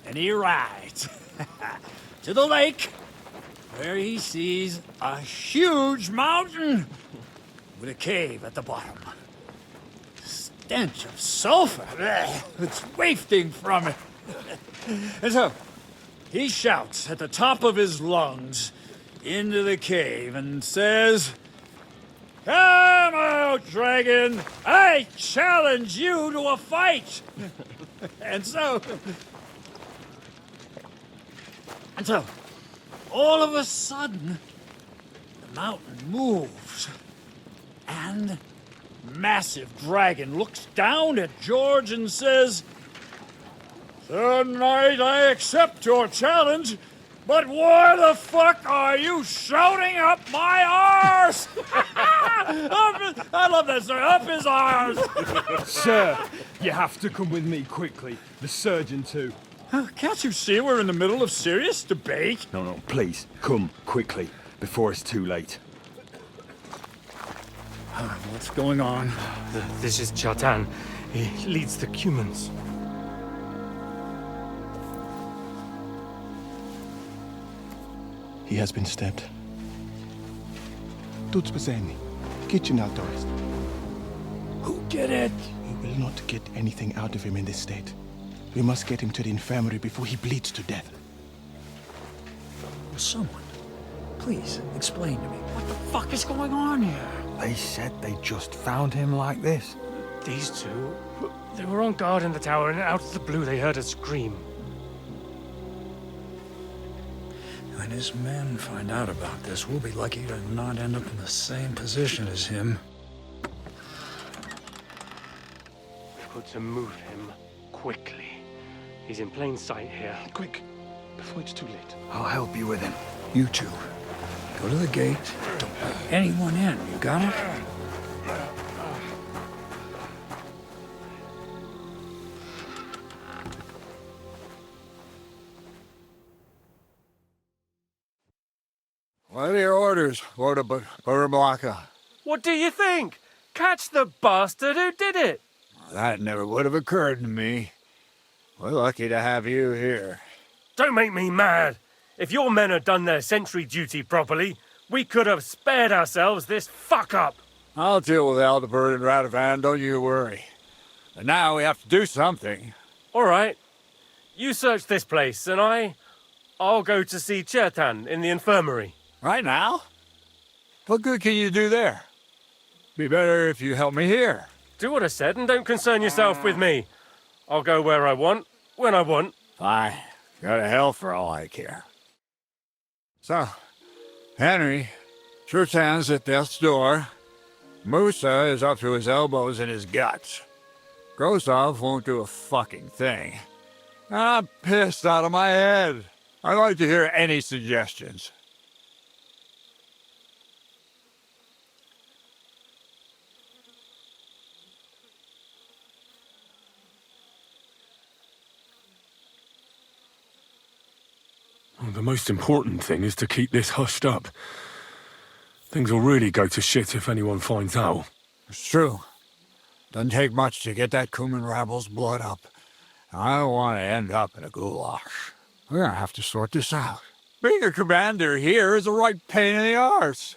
Speaker 15: and he rides to the lake, where he sees a huge mountain. with a cave at the bottom. Stench of sulfur. Blech, it's wafting from it. And so, he shouts at the top of his lungs into the cave and says, "Come out, dragon! I challenge you to a fight!" And so, all of a sudden, the mountain moves, and massive dragon looks down at George and says, "Sir Knight, I accept your challenge, but why the fuck are you shouting up my arse?" I love that, sir. Up his arse.
Speaker 16: Sir, you have to come with me quickly. The surgeon too.
Speaker 15: Can't you see we're in the middle of serious debate?
Speaker 16: No, please, come quickly, before it's too late.
Speaker 15: What's going on?
Speaker 17: This is Chatan. He leads the Cumans.
Speaker 13: He has been stabbed. Tuts bezeni. Kitchen outdoors.
Speaker 15: Who did it?
Speaker 13: We will not get anything out of him in this state. We must get him to the infirmary before he bleeds to death.
Speaker 15: Someone, please explain to me. What the fuck is going on here?
Speaker 2: They said they just found him like this.
Speaker 17: These two, they were on guard in the tower, and out of the blue they heard a scream.
Speaker 15: When his men find out about this, we'll be lucky to not end up in the same position as him.
Speaker 17: We've got to move him quickly. He's in plain sight here.
Speaker 13: Quick, before it's too late.
Speaker 15: I'll help you with him. You two, go to the gate. Don't let anyone in. You got it?
Speaker 12: What are your orders, Lord of Bohemia?
Speaker 17: What do you think? Catch the bastard who did it!
Speaker 12: That never would have occurred to me. We're lucky to have you here.
Speaker 17: Don't make me mad. If your men had done their sentry duty properly, we could have spared ourselves this fuck-up.
Speaker 12: I'll deal with Aldebert and Radovan, don't you worry. And now we have to do something.
Speaker 17: All right. You search this place, and I'll go to see Chertan in the infirmary.
Speaker 12: Right now? What good can you do there? Be better if you help me here.
Speaker 17: Do what I said and don't concern yourself with me. I'll go where I want, when I want.
Speaker 12: Fine. Go to hell for all I care. So, Henry, Chertan's at death's door. Musa is up to his elbows in his guts. Grosov won't do a fucking thing. I'm pissed out of my head. I'd like to hear any suggestions.
Speaker 1: Well, the most important thing is to keep this hushed up. Things will really go to shit if anyone finds out.
Speaker 12: It's true. Doesn't take much to get that Cuman rabble's blood up. I don't want to end up in a goulash. We're gonna have to sort this out. Being a commander here is a right pain in the arse.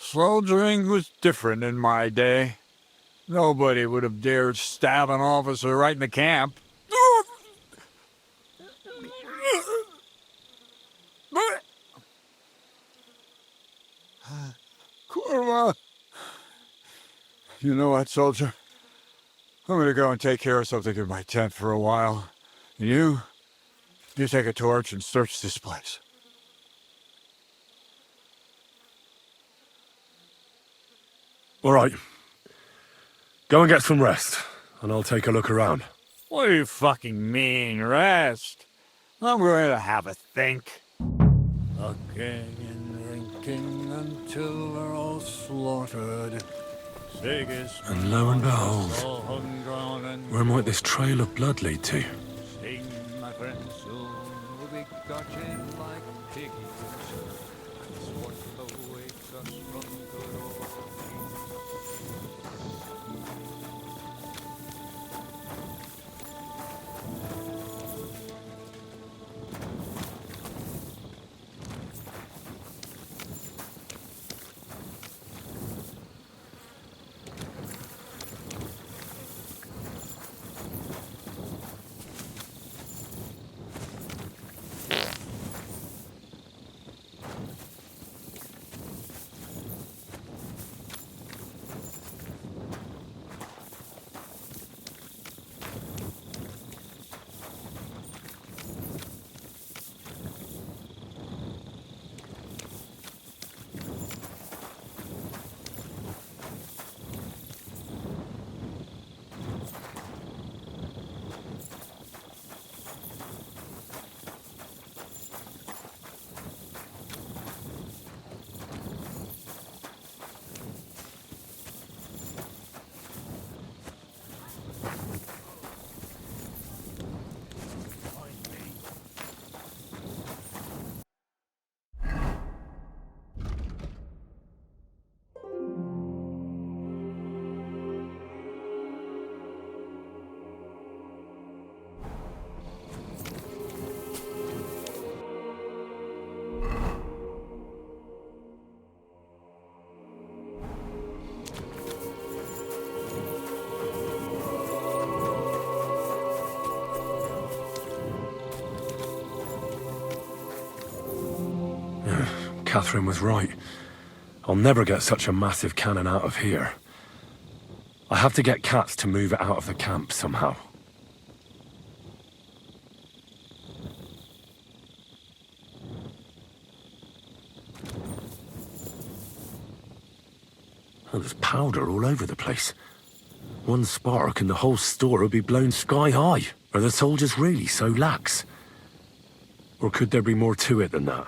Speaker 12: Soldiering was different in my day. Nobody would have dared stab an officer right in the camp. Kurva! You know what, soldier? I'm gonna go and take care of something in my tent for a while. And you take a torch and search this place.
Speaker 1: All right. Go and get some rest, and I'll take a look around.
Speaker 12: What do you fucking mean, rest? I'm going to have a think. Looking and drinking until we're all slaughtered.
Speaker 1: And lo and behold, where might this trail of blood lead to?
Speaker 12: Sing, my friends, soon we'll be gotching like piggies. That's what awakes us from good old
Speaker 1: Catherine was right. I'll never get such a massive cannon out of here. I have to get Cats to move it out of the camp somehow. Oh, there's powder all over the place. One spark and the whole store would be blown sky high. Are the soldiers really so lax? Or could there be more to it than that?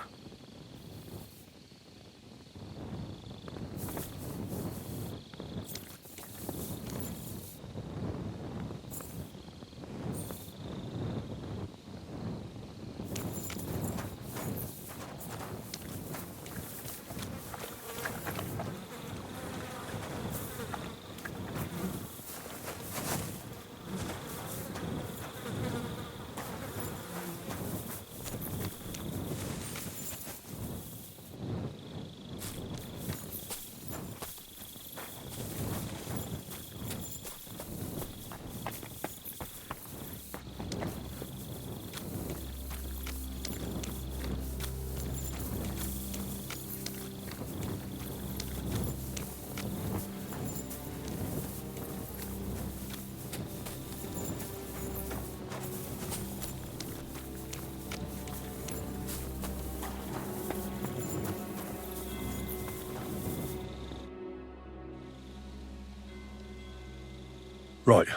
Speaker 1: Right.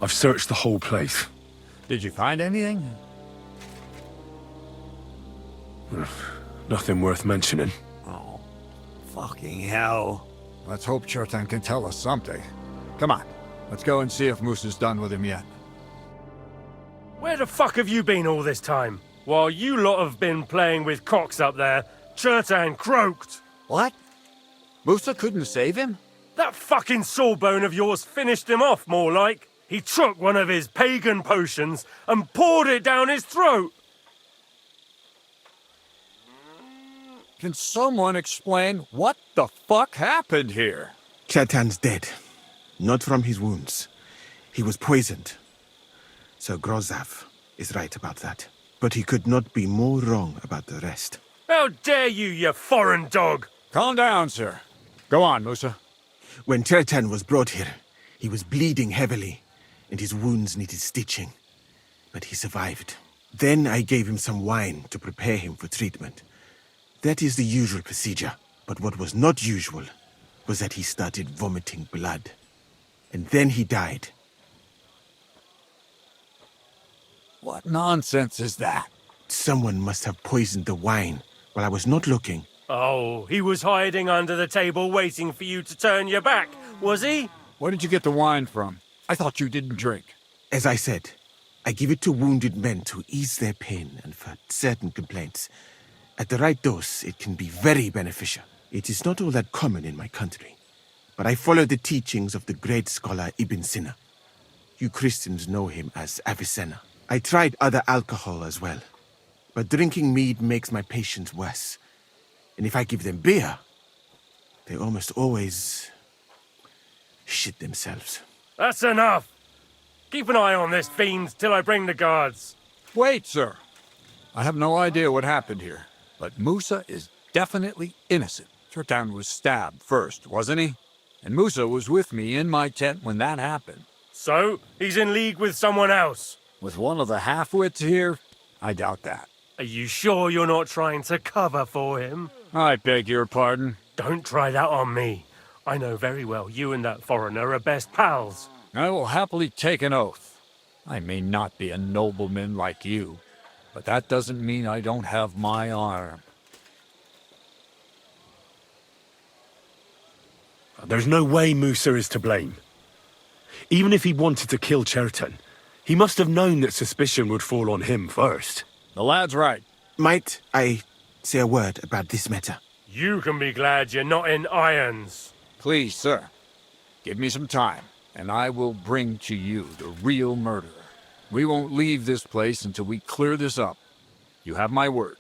Speaker 1: I've searched the whole place.
Speaker 12: Did you find anything?
Speaker 1: Nothing worth mentioning.
Speaker 12: Oh, fucking hell. Let's hope Chertan can tell us something. Come on, let's go and see if Moose is done with him yet.
Speaker 17: Where the fuck have you been all this time? While you lot have been playing with cocks up there, Chertan croaked.
Speaker 12: What? Musa couldn't save him?
Speaker 17: That fucking sawbone of yours finished him off, more like. He took one of his pagan potions and poured it down his throat.
Speaker 12: Can someone explain what the fuck happened here?
Speaker 13: Chertan's dead. Not from his wounds. He was poisoned. Sir Grozav is right about that. But he could not be more wrong about the rest.
Speaker 17: How dare you, you foreign dog!
Speaker 12: Calm down, sir. Go on, Musa.
Speaker 13: When Chertan was brought here, he was bleeding heavily, and his wounds needed stitching. But he survived. Then I gave him some wine to prepare him for treatment. That is the usual procedure. But what was not usual was that he started vomiting blood. And then he died.
Speaker 12: What nonsense is that?
Speaker 13: Someone must have poisoned the wine while I was not looking.
Speaker 17: Oh, he was hiding under the table waiting for you to turn your back, was he?
Speaker 12: Where did you get the wine from? I thought you didn't drink.
Speaker 13: As I said, I give it to wounded men to ease their pain and for certain complaints. At the right dose, it can be very beneficial. It is not all that common in my country, but I follow the teachings of the great scholar Ibn Sina. You Christians know him as Avicenna. I tried other alcohol as well, but drinking mead makes my patients worse. And if I give them beer, they almost always shit themselves.
Speaker 17: That's enough! Keep an eye on this fiend till I bring the guards.
Speaker 12: Wait, sir. I have no idea what happened here, but Musa is definitely innocent. Chertan was stabbed first, wasn't he? And Musa was with me in my tent when that happened.
Speaker 17: So, he's in league with someone else?
Speaker 12: With one of the half-wits here? I doubt that.
Speaker 17: Are you sure you're not trying to cover for him?
Speaker 12: I beg your pardon.
Speaker 17: Don't try that on me. I know very well you and that foreigner are best pals.
Speaker 12: I will happily take an oath. I may not be a nobleman like you, but that doesn't mean I don't have my arm.
Speaker 1: There's no way Musa is to blame. Even if he wanted to kill Chertan, he must have known that suspicion would fall on him first.
Speaker 12: The lad's right.
Speaker 13: Might I say a word about this matter?
Speaker 17: You can be glad you're not in irons.
Speaker 12: Please, sir. Give me some time, and I will bring to you the real murderer. We won't leave this place until we clear this up. You have my word.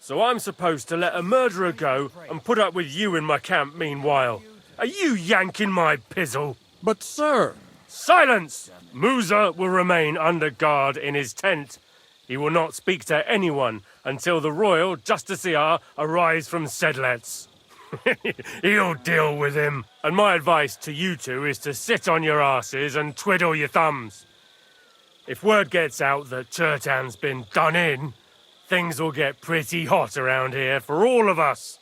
Speaker 17: So I'm supposed to let a murderer go and put up with you in my camp meanwhile. Are you yanking my pizzle?
Speaker 12: But, sir...
Speaker 17: Silence! Musa will remain under guard in his tent. He will not speak to anyone until the royal justiciar arrives from Sedlets. He'll deal with him. And my advice to you two is to sit on your asses and twiddle your thumbs. If word gets out that Turtan's been done in, things will get pretty hot around here for all of us.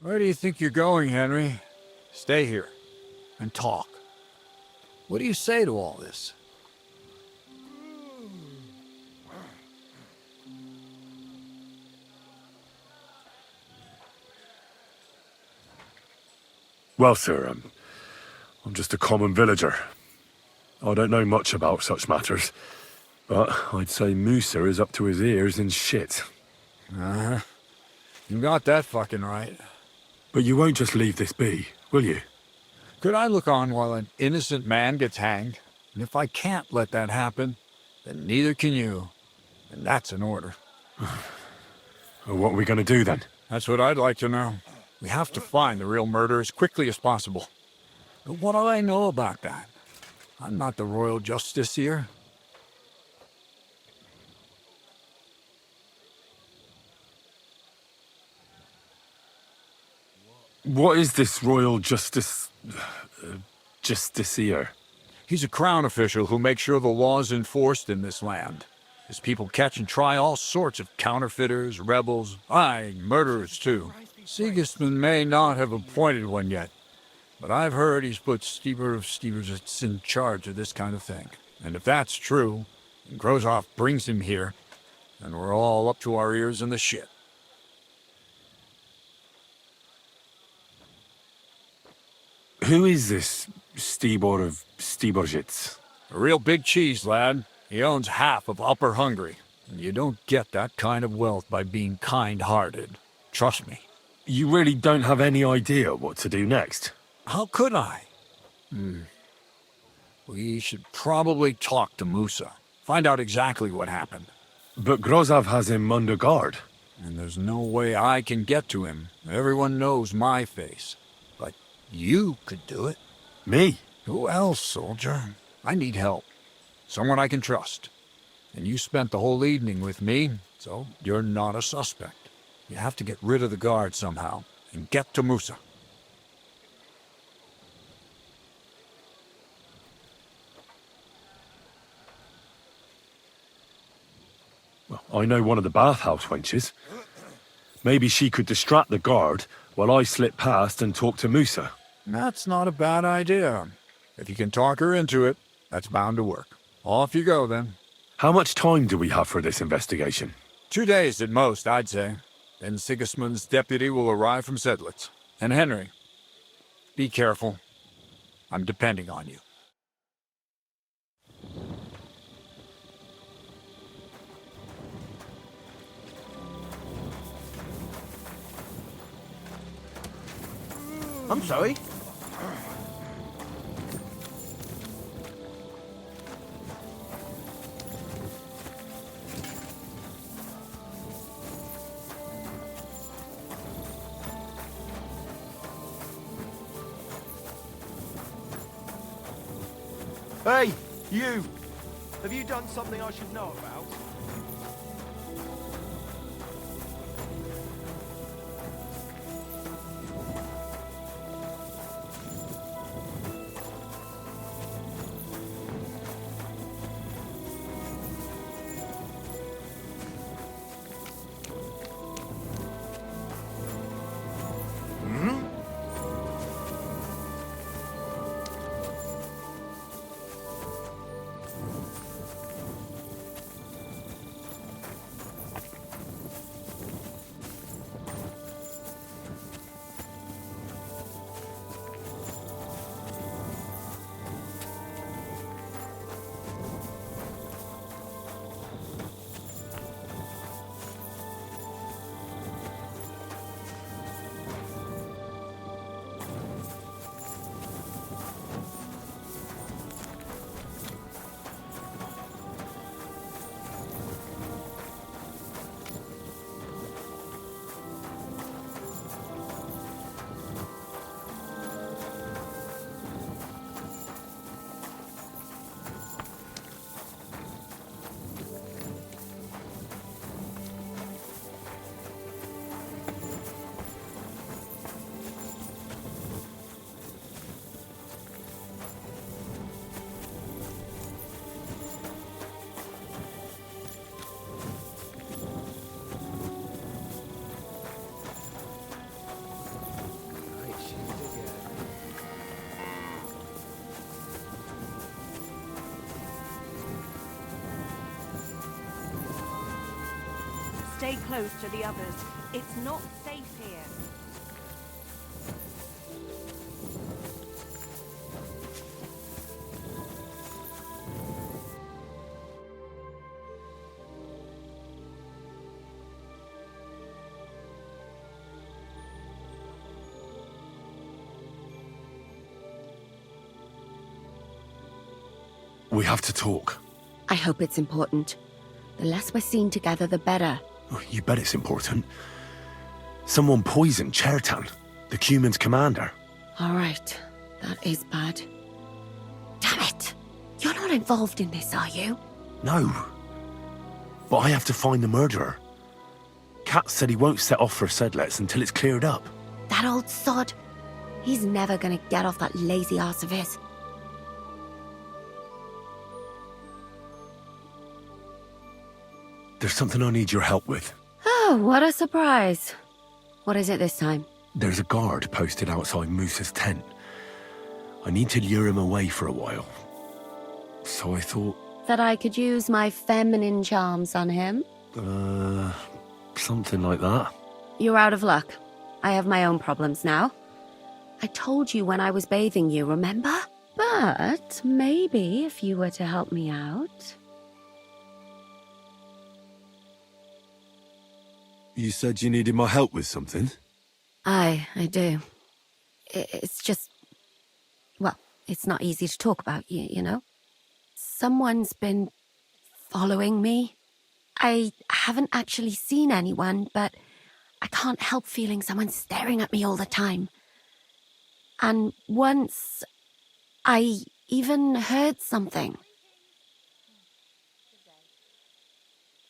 Speaker 12: Where do you think you're going, Henry? Stay here and talk. What do you say to all this?
Speaker 1: Well, sir, I'm just a common villager. I don't know much about such matters, but I'd say Musa is up to his ears in shit.
Speaker 12: Uh-huh. You got that fucking right.
Speaker 1: But you won't just leave this be, will you?
Speaker 12: Could I look on while an innocent man gets hanged? And if I can't let that happen, then neither can you. And that's an order.
Speaker 1: Well, what are we going to do then?
Speaker 12: That's what I'd like to know. We have to find the real murderer as quickly as possible. But what do I know about that? I'm not the royal justiciar.
Speaker 1: What is this royal justiciar?
Speaker 12: He's a crown official who makes sure the law is enforced in this land. His people catch and try all sorts of counterfeiters, rebels, aye, murderers too. Sigismund may not have appointed one yet, but I've heard he's put Stieber of Stiebersitz in charge of this kind of thing. And if that's true, and Grozov brings him here, then we're all up to our ears in the shit.
Speaker 1: Who is this Stibor of Stiebersitz?
Speaker 12: A real big cheese, lad. He owns half of Upper Hungary. And you don't get that kind of wealth by being kind-hearted. Trust me.
Speaker 1: You really don't have any idea what to do next?
Speaker 12: How could I? We should probably talk to Musa. Find out exactly what happened.
Speaker 1: But Grozov has him under guard.
Speaker 12: And there's no way I can get to him. Everyone knows my face. But you could do it.
Speaker 1: Me?
Speaker 12: Who else, soldier? I need help. Someone I can trust. And you spent the whole evening with me, so you're not a suspect. You have to get rid of the guard somehow, and get to Musa.
Speaker 1: Well, I know one of the bathhouse wenches. Maybe she could distract the guard while I slip past and talk to Musa.
Speaker 12: That's not a bad idea. If you can talk her into it, that's bound to work. Off you go, then.
Speaker 1: How much time do we have for this investigation?
Speaker 12: 2 days at most, I'd say. Then Sigismund's deputy will arrive from Sedlitz. And Henry, be careful. I'm depending on you.
Speaker 3: I'm sorry. Hey, you! Have you done something I should know about?
Speaker 5: stay close to the others. It's not safe here.
Speaker 1: We have to talk.
Speaker 6: I hope it's important. The less we're seen together, the better.
Speaker 1: Oh, you bet it's important. Someone poisoned Chertan, the Cuman's commander.
Speaker 6: All right. That is bad. Damn it! You're not involved in this, are you?
Speaker 1: No. But I have to find the murderer. Kat said he won't set off for Sedlets until it's cleared up.
Speaker 6: That old sod. He's never gonna get off that lazy arse of his.
Speaker 1: There's something I need your help with.
Speaker 6: Oh, what a surprise. What is it this time?
Speaker 1: There's a guard posted outside Moose's tent. I need to lure him away for a while. So I thought...
Speaker 6: That I could use my feminine charms on him?
Speaker 1: Something like that.
Speaker 6: You're out of luck. I have my own problems now. I told you when I was bathing you, remember? But maybe if you were to help me out...
Speaker 1: You said you needed my help with something?
Speaker 6: I do. It's just... Well, it's not easy to talk about, you know? Someone's been following me. I haven't actually seen anyone, but I can't help feeling someone staring at me all the time. And once, I even heard something.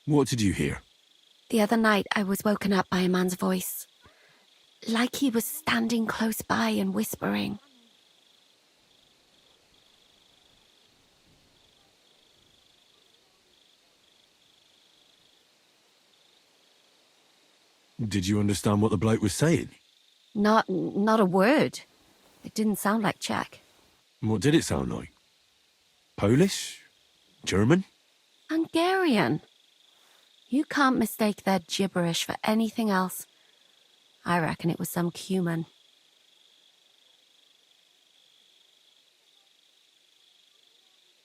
Speaker 1: What did you hear?
Speaker 6: The other night, I was woken up by a man's voice. Like he was standing close by and whispering.
Speaker 1: Did you understand what the bloke was saying?
Speaker 6: Not a word. It didn't sound like Czech.
Speaker 1: What did it sound like? Polish? German?
Speaker 6: Hungarian. You can't mistake their gibberish for anything else. I reckon it was some Cuman.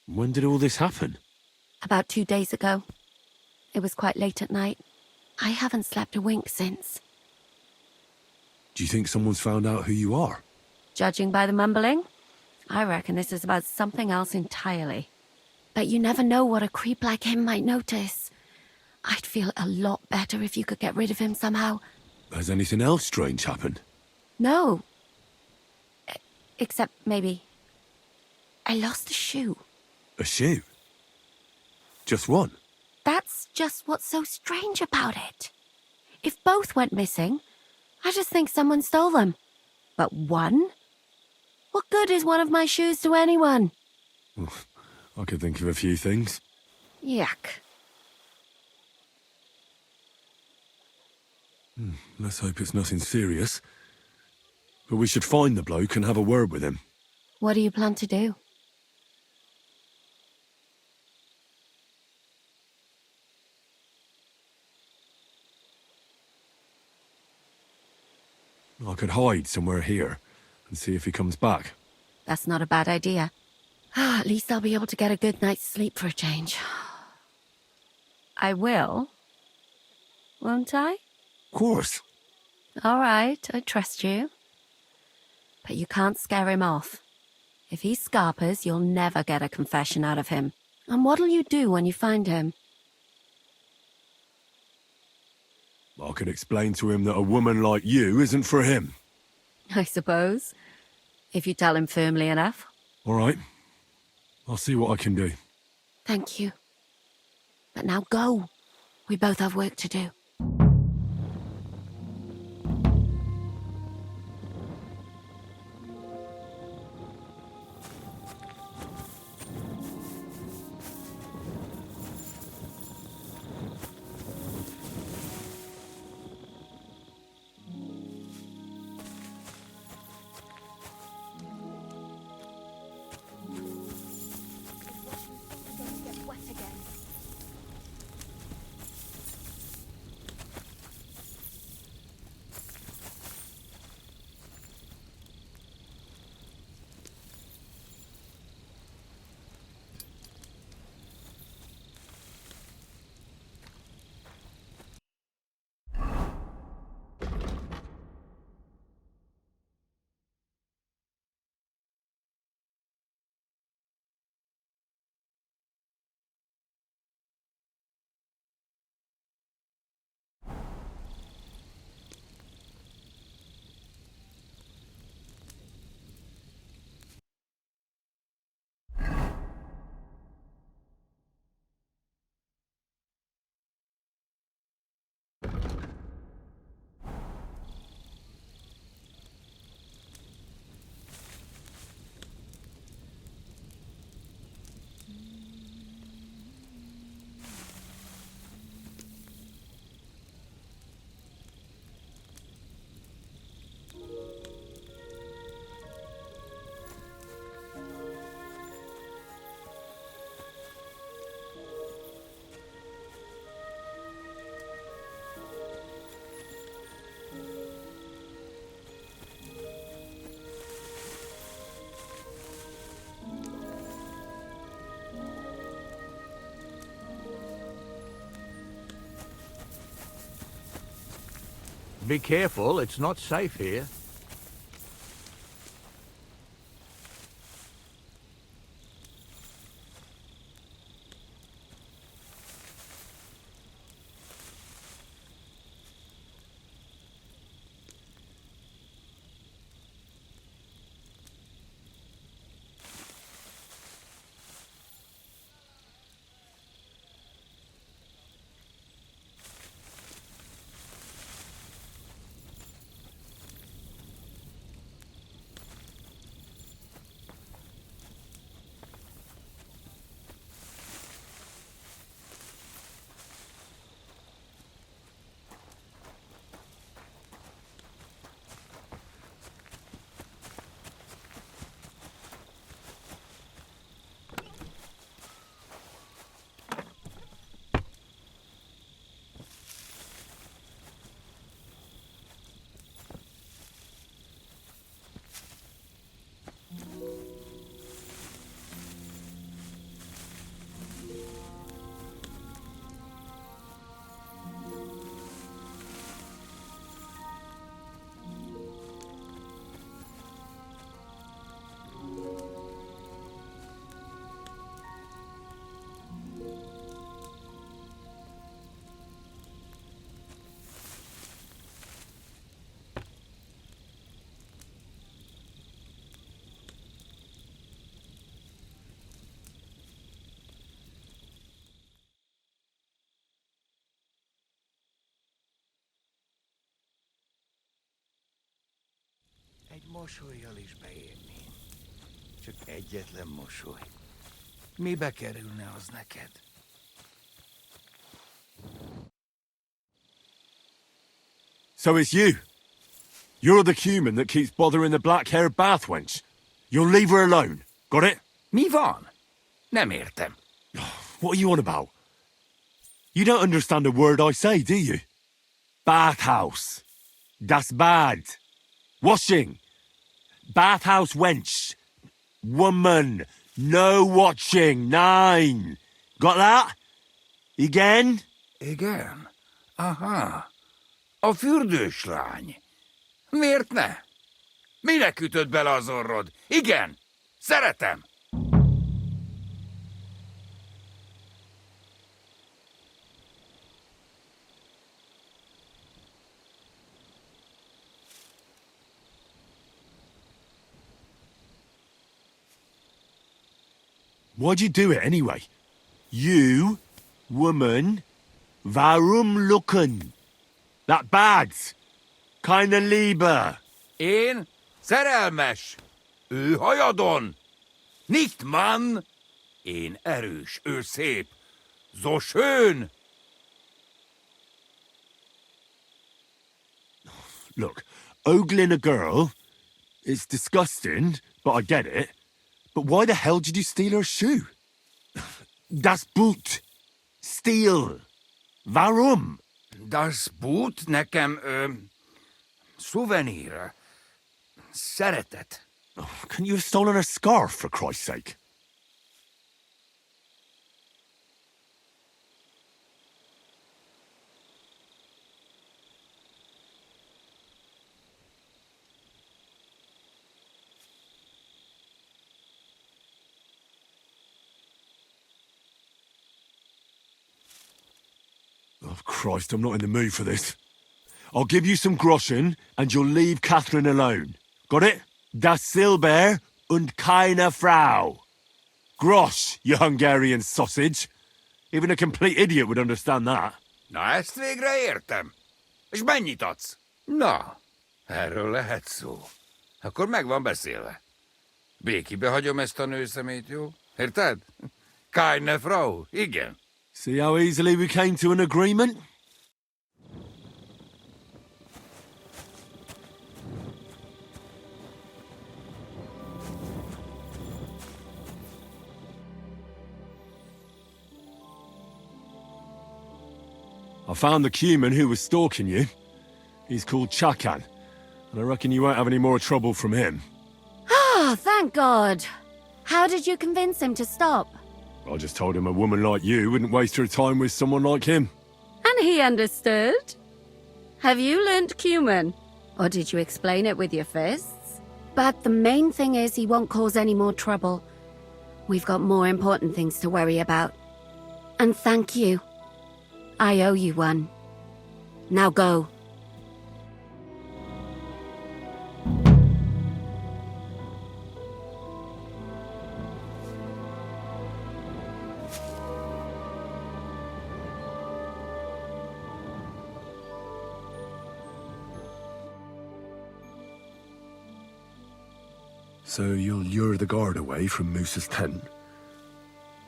Speaker 1: When did all this happen?
Speaker 6: About 2 days ago. It was quite late at night. I haven't slept a wink since.
Speaker 1: Do you think someone's found out who you are?
Speaker 6: Judging by the mumbling, I reckon this is about something else entirely. But you never know what a creep like him might notice. I'd feel a lot better if you could get rid of him somehow.
Speaker 1: Has anything else strange happened?
Speaker 6: No. Except maybe... I lost a shoe.
Speaker 1: A shoe? Just one?
Speaker 6: That's just what's so strange about it. If both went missing, I just think someone stole them. But one? What good is one of my shoes to anyone?
Speaker 1: I could think of a few things.
Speaker 6: Yuck.
Speaker 1: Let's hope it's nothing serious. But we should find the bloke and have a word with him.
Speaker 6: What do you plan to do?
Speaker 1: I could hide somewhere here and see if he comes back.
Speaker 6: That's not a bad idea. At least I'll be able to get a good night's sleep for a change. I will. Won't I?
Speaker 1: Of course.
Speaker 6: All right, I trust you. But you can't scare him off. If he scarpers, you'll never get a confession out of him. And what'll you do when you find him?
Speaker 1: I could explain to him that a woman like you isn't for him.
Speaker 6: I suppose. If you tell him firmly enough.
Speaker 1: All right. I'll see what I can do.
Speaker 6: Thank you. But now go. We both have work to do.
Speaker 15: Be careful, it's not safe here. Egy mosollyal is beérni. Csak egyetlen mosoly. Mibe kerülne az neked?
Speaker 1: So it's you. You're the human that keeps bothering the black-haired bath wench. You'll leave her alone. Got it?
Speaker 15: Mi van? Nem értem.
Speaker 1: What are you on about? You don't understand a word I say, do you? Bathhouse. Das bad. Washing. Bathhouse wench. Woman. No watching. 9. Got that? Igen?
Speaker 15: Igen? Aha. A fürdős lány. Miért ne? Minek ütött bele az orrod? Igen. Szeretem.
Speaker 1: Why'd you do it anyway? You, woman, warum looken? That bad. Keine Liebe.
Speaker 15: Én szerelmes. Ő hajadon. Nicht Mann. Én erős, ő szép. So schön.
Speaker 1: Look, ogling a girl, it's disgusting, but I get it. But why the hell did you steal her shoe? Das Boot. Steal. Warum?
Speaker 15: Das Boot nekem, szuvenír. Szeretet.
Speaker 1: Couldn't you have stolen her scarf, for Christ's sake? Oh, Christ, I'm not in the mood for this. I'll give you some groschen, and you'll leave Catherine alone. Got it? Das Silber und keine Frau. Grosch, you Hungarian sausage. Even a complete idiot would understand that.
Speaker 15: Na, ezt végre értem. És mennyit adsz? Na, erről lehet szó. Akkor meg van beszélve. Békibe hagyom ezt a nőszemét, jó? Érted? Keine Frau, igen.
Speaker 1: See how easily we came to an agreement? I found the Cuman who was stalking you. He's called Capon, and I reckon you won't have any more trouble from him.
Speaker 6: Ah, thank God. How did you convince him to stop?
Speaker 1: I just told him a woman like you wouldn't waste her time with someone like him.
Speaker 6: And he understood? Have you learnt cumin? Or did you explain it with your fists? But the main thing is he won't cause any more trouble. We've got more important things to worry about. And thank you. I owe you one. Now go.
Speaker 18: So you'll lure the guard away from Moose's tent?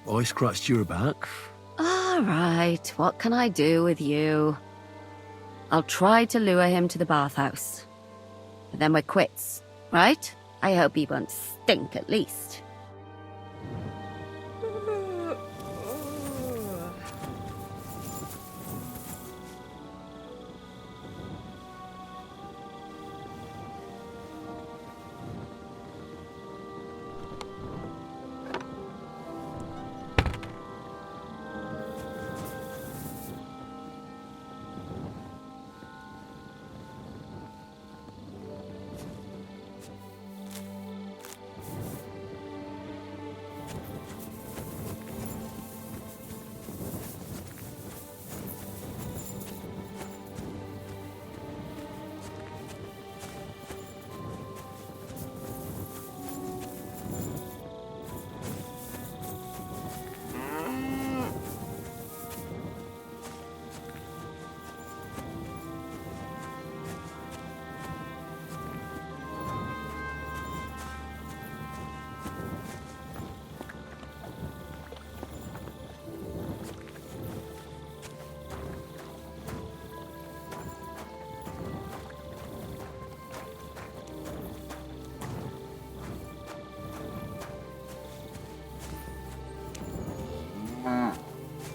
Speaker 18: I scratched your back.
Speaker 6: All right, what can I do with you? I'll try to lure him to the bathhouse. But then we're quits, right? I hope he won't stink at least.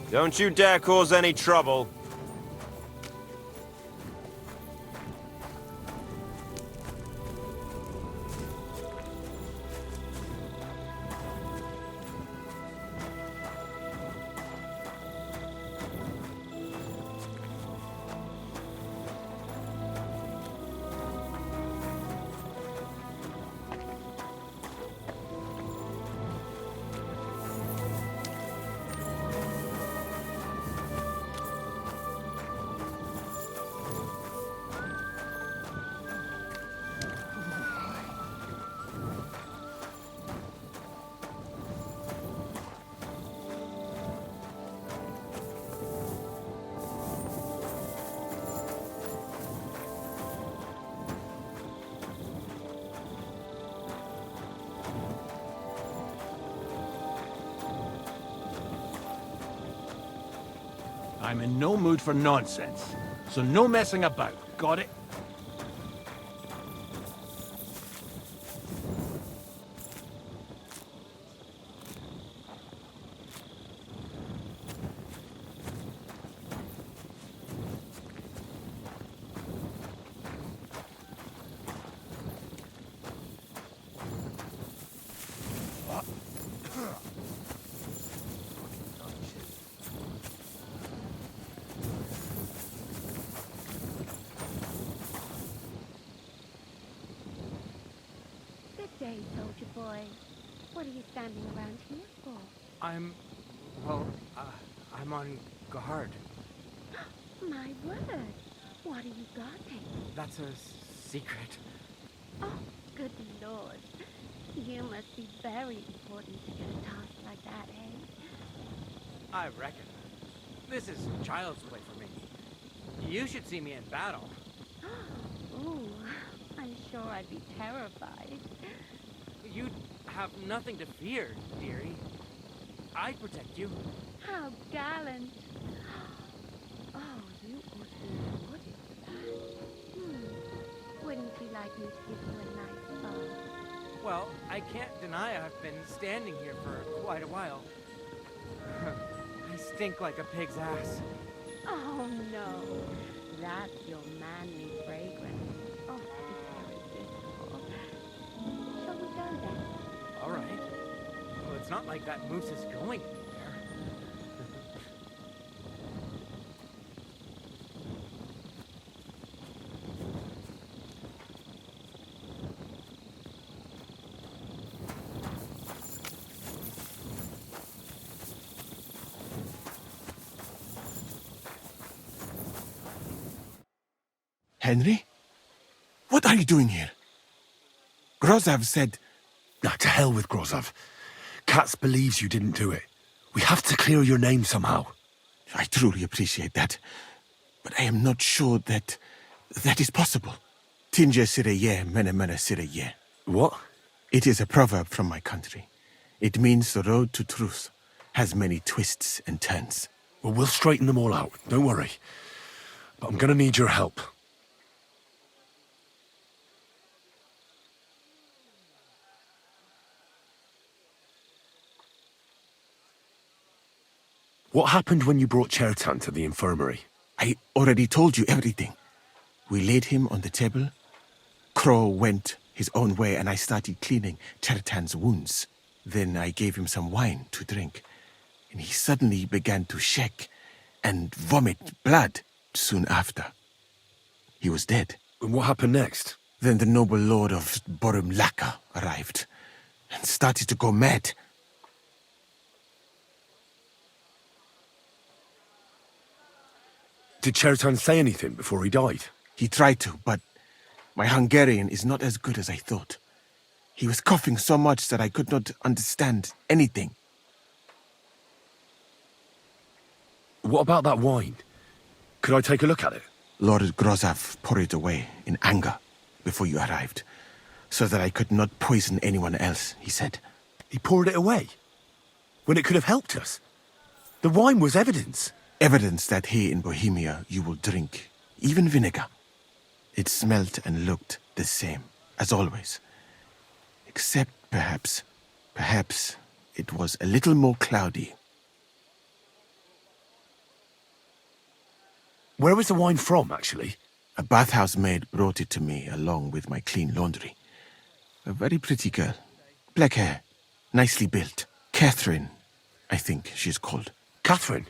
Speaker 19: Don't you dare cause any trouble.
Speaker 20: I'm in no mood for nonsense, so no messing about. Got it?
Speaker 6: Good day, soldier boy. What are you standing around here for?
Speaker 21: I'm on guard.
Speaker 6: My word. What are you guarding?
Speaker 21: That's a secret.
Speaker 6: Oh, good lord. You must be very important to get a task like that, eh?
Speaker 21: I reckon. This is child's play for me. You should see me in battle.
Speaker 6: Ooh, I'm sure I'd be terrified.
Speaker 21: You'd have nothing to fear, dearie. I'd protect you.
Speaker 6: How gallant. Oh, you ought to be rewarded for that. Wouldn't you like me to give you a nice bath?
Speaker 21: Well, I can't deny I've been standing here for quite a while. I stink like a pig's ass.
Speaker 6: Oh, no. That's your manly fragrance. Oh, it's irresistible. Shall we go then?
Speaker 21: All right. Well, it's not like that moose is going anywhere.
Speaker 13: Henry? What are you doing here? Grozav said...
Speaker 18: Now, to hell with Grozav. Katz believes you didn't do it. We have to clear your name somehow.
Speaker 13: I truly appreciate that. But I am not sure that is possible. Tinja sireye, mene mene sireye.
Speaker 18: What?
Speaker 13: It is a proverb from my country. It means the road to truth has many twists and turns.
Speaker 18: Well, we'll straighten them all out. Don't worry. But I'm gonna need your help. What happened when you brought Chertan to the infirmary?
Speaker 13: I already told you everything. We laid him on the table. Crow went his own way and I started cleaning Chertan's wounds. Then I gave him some wine to drink. And he suddenly began to shake and vomit blood soon after. He was dead.
Speaker 18: And what happened next?
Speaker 13: Then the noble lord of Bohemia arrived and started to go mad.
Speaker 18: Did Chertan say anything before he died?
Speaker 13: He tried to, but my Hungarian is not as good as I thought. He was coughing so much that I could not understand anything.
Speaker 18: What about that wine? Could I take a look at it?
Speaker 13: Lord Grozav poured it away in anger before you arrived, so that I could not poison anyone else, he said.
Speaker 18: He poured it away? When it could have helped us? The wine was evidence.
Speaker 13: Evidence that here in Bohemia you will drink, even vinegar. It smelt and looked the same, as always. Except perhaps it was a little more cloudy.
Speaker 18: Where was the wine from, actually?
Speaker 13: A bathhouse maid brought it to me along with my clean laundry. A very pretty girl. Black hair, nicely built. Catherine, I think she's called.
Speaker 18: Catherine?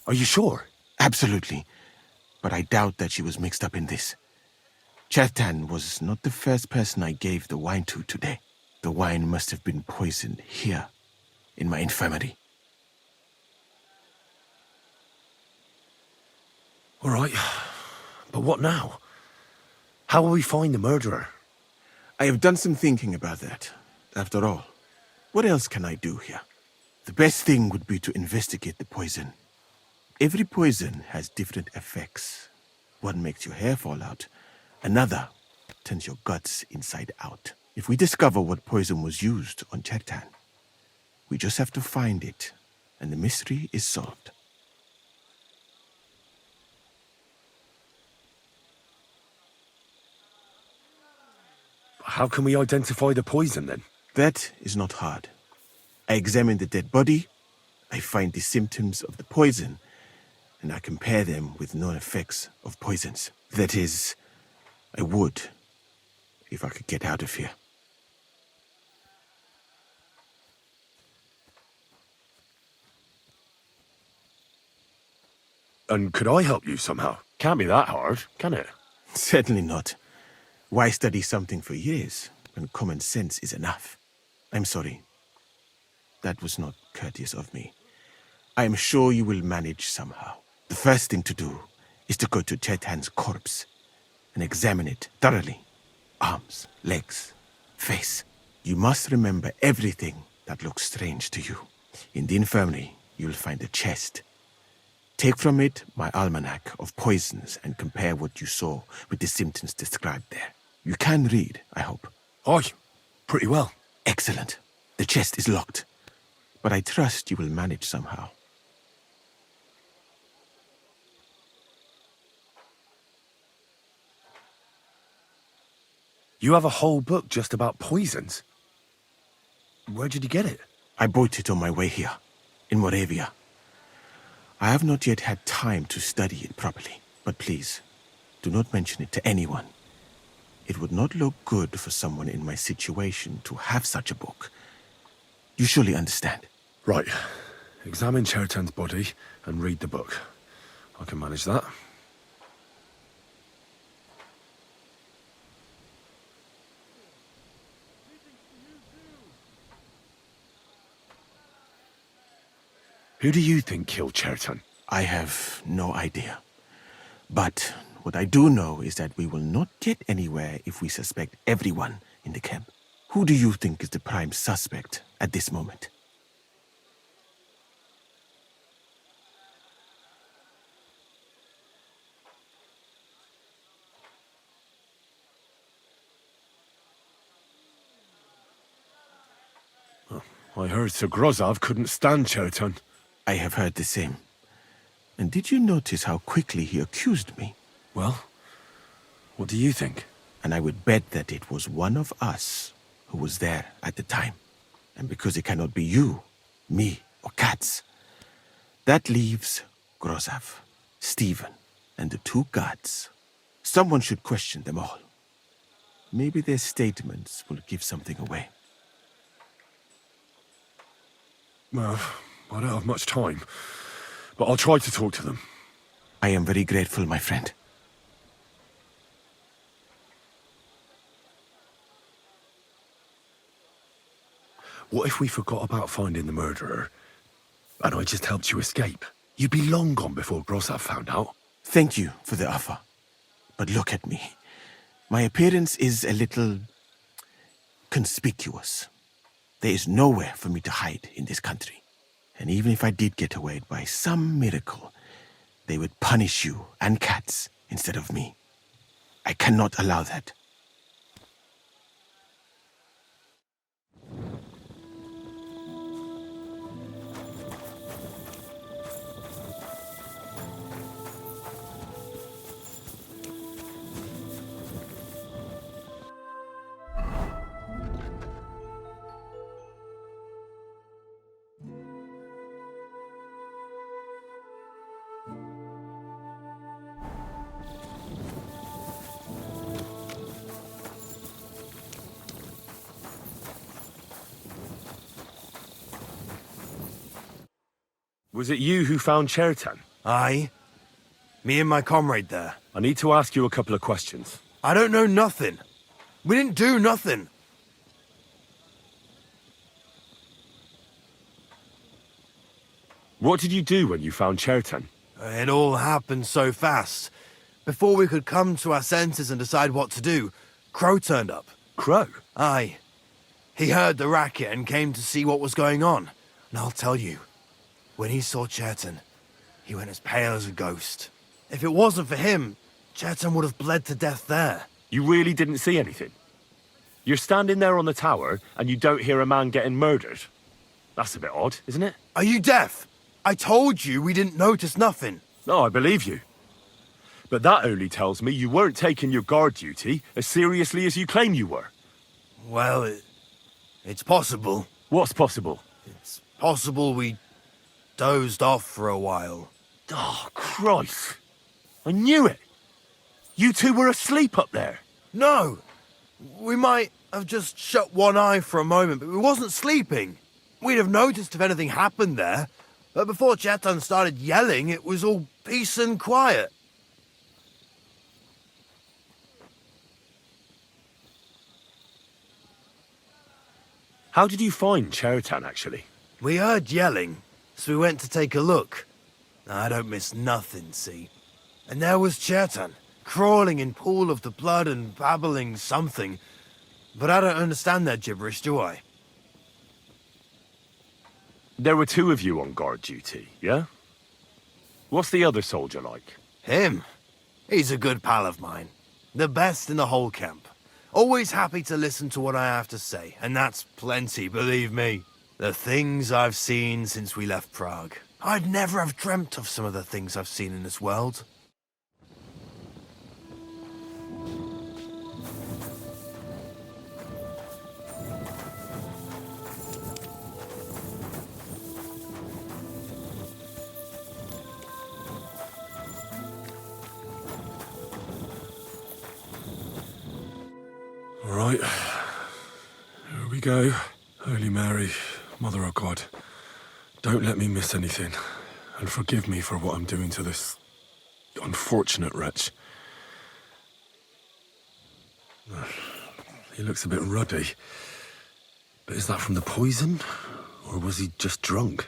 Speaker 18: Are you sure?
Speaker 13: Absolutely. But I doubt that she was mixed up in this. Chertan was not the first person I gave the wine to today. The wine must have been poisoned here, in my infirmary.
Speaker 18: All right. But what now? How will we find the murderer?
Speaker 13: I have done some thinking about that. After all, what else can I do here? The best thing would be to investigate the poison. Every poison has different effects. One makes your hair fall out. Another turns your guts inside out. If we discover what poison was used on Chertan, we just have to find it, and the mystery is solved.
Speaker 18: How can we identify the poison, then?
Speaker 13: That is not hard. I examine the dead body, I find the symptoms of the poison, and I compare them with known effects of poisons. That is, I would, if I could get out of here.
Speaker 18: And could I help you somehow? Can't be that hard, can it?
Speaker 13: Certainly not. Why study something for years when common sense is enough? I'm sorry. That was not courteous of me. I am sure you will manage somehow. The first thing to do is to go to Chertan's corpse and examine it thoroughly. Arms, legs, face. You must remember everything that looks strange to you. In the infirmary, you'll find a chest. Take from it my almanac of poisons and compare what you saw with the symptoms described there. You can read, I hope.
Speaker 18: Aye, pretty well.
Speaker 13: Excellent. The chest is locked, but I trust you will manage somehow.
Speaker 18: You have a whole book just about poisons. Where did you get it?
Speaker 13: I bought it on my way here, in Moravia. I have not yet had time to study it properly, but please, do not mention it to anyone. It would not look good for someone in my situation to have such a book. You surely understand.
Speaker 18: Right. Examine Chertan's body and read the book. I can manage that. Who do you think killed Chertan?
Speaker 13: I have no idea. But What I do know is that we will not get anywhere if we suspect everyone in the camp. Who do you think is the prime suspect at this moment?
Speaker 1: I heard Sir Grozov couldn't stand Cherton.
Speaker 13: I have heard the same. And did you notice how quickly he accused me?
Speaker 1: Well, what do you think?
Speaker 13: And I would bet that it was one of us who was there at the time. And because it cannot be you, me, or Katz, that leaves Grozov, Stephen, and the two guards. Someone should question them all. Maybe their statements will give something away.
Speaker 1: Well, I don't have much time, but I'll try to talk to them.
Speaker 13: I am very grateful, my friend.
Speaker 1: What if we forgot about finding the murderer, and I just helped you escape? You'd be long gone before Grozov found out.
Speaker 13: Thank you for the offer. But look at me. My appearance is a little conspicuous. There is nowhere for me to hide in this country. And even if I did get away by some miracle, they would punish you and Katz instead of me. I cannot allow that.
Speaker 1: Was it you who found Chertan?
Speaker 3: Aye. Me and my comrade there.
Speaker 1: I need to ask you a couple of questions.
Speaker 3: I don't know nothing. We didn't do nothing.
Speaker 1: What did you do when you found Chertan?
Speaker 3: It all happened so fast. Before we could come to our senses and decide what to do, Crow turned up.
Speaker 1: Crow?
Speaker 3: Aye. He heard the racket and came to see what was going on. And I'll tell you, when he saw Chertan, he went as pale as a ghost. If it wasn't for him, Chertan would have bled to death there.
Speaker 1: You really didn't see anything? You're standing there on the tower and you don't hear a man getting murdered? That's a bit odd, isn't it?
Speaker 3: Are you deaf? I told you we didn't notice nothing.
Speaker 1: No, I believe you. But that only tells me you weren't taking your guard duty as seriously as you claim you were.
Speaker 3: Well, it's possible.
Speaker 1: What's possible?
Speaker 3: It's possible we dozed off for a while.
Speaker 1: Oh, Christ. I knew it. You two were asleep up there.
Speaker 3: No. We might have just shut one eye for a moment, but we wasn't sleeping. We'd have noticed if anything happened there. But before Chertan started yelling, it was all peace and quiet.
Speaker 1: How did you find Chertan, actually?
Speaker 3: We heard yelling, so we went to take a look. I don't miss nothing, see? And there was Chertan, crawling in pool of the blood and babbling something. But I don't understand that gibberish, do I?
Speaker 1: There were two of you on guard duty, yeah? What's the other soldier like?
Speaker 3: Him? He's a good pal of mine. The best in the whole camp. Always happy to listen to what I have to say, and that's plenty, believe me. The things I've seen since we left Prague. I'd never have dreamt of some of the things I've seen in this world.
Speaker 1: All right. Here we go. Holy Mary, Mother of God, don't let me miss anything, and forgive me for what I'm doing to this unfortunate wretch. He looks a bit ruddy. But is that from the poison, or was he just drunk?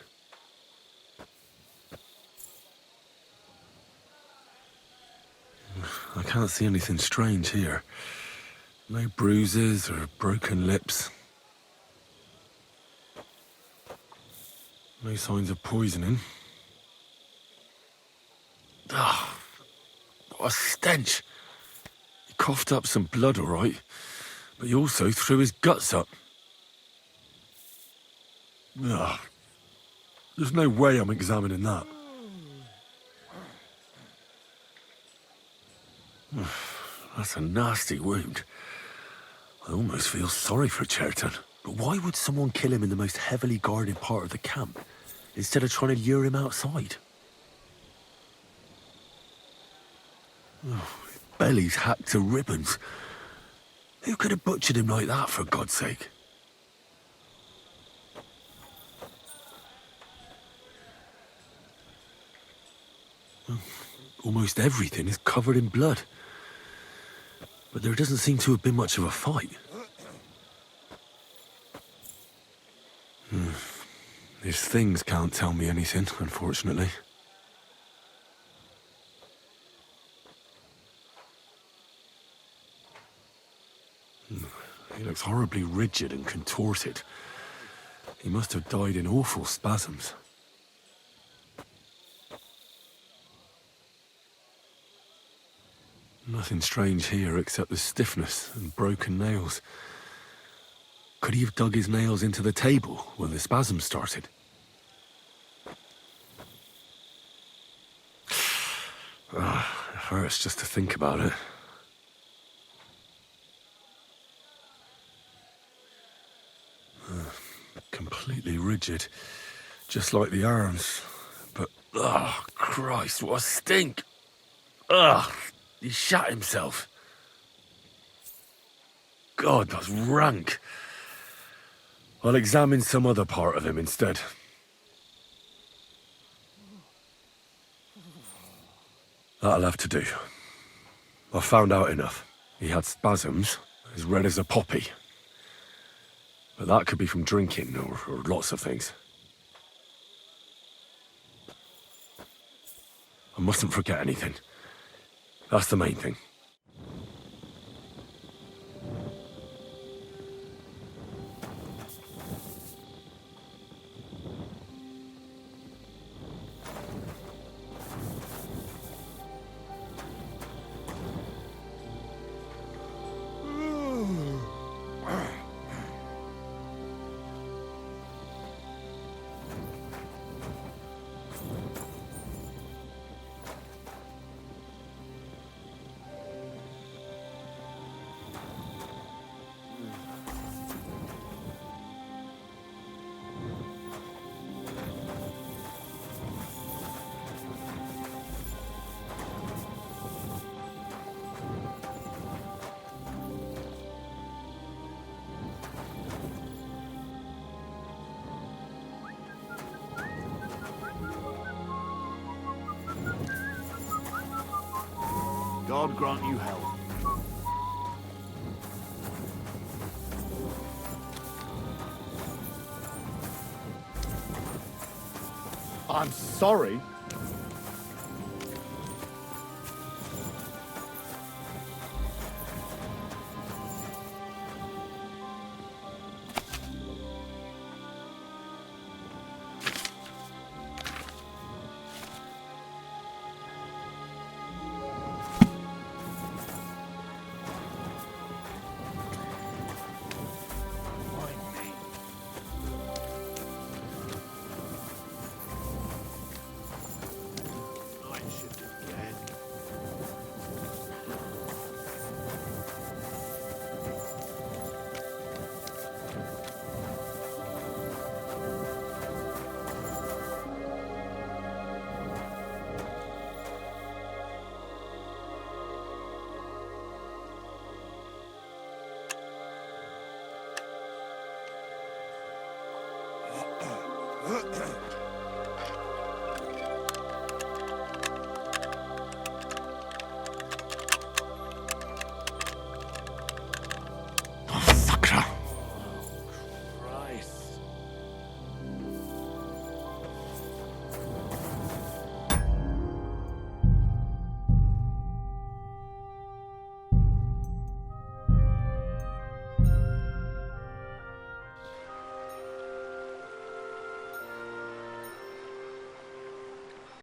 Speaker 1: can't see anything strange here. No bruises or broken lips. No signs of poisoning. Ah, what a stench. He coughed up some blood, all right, but he also threw his guts up. Ah, there's no way I'm examining that. That's a nasty wound. I almost feel sorry for Cherton. But why would someone kill him in the most heavily guarded part of the camp, instead of trying to lure him outside? Oh, his belly's hacked to ribbons. Who could have butchered him like that, for God's sake? Almost everything is covered in blood. But there doesn't seem to have been much of a fight. These things can't tell me anything, unfortunately. He looks horribly rigid and contorted. He must have died in awful spasms. Nothing strange here except the stiffness and broken nails. Could he have dug his nails into the table when the spasms started? It hurts just to think about it. Completely rigid, just like the arms. But, oh, Christ, what a stink! Ugh, he shat himself. God, that's rank. I'll examine some other part of him instead. That'll have to do. I've found out enough. He had spasms, as red as a poppy. But that could be from drinking, or lots of things. I mustn't forget anything. That's the main thing.
Speaker 7: God grant you health.
Speaker 22: I'm sorry.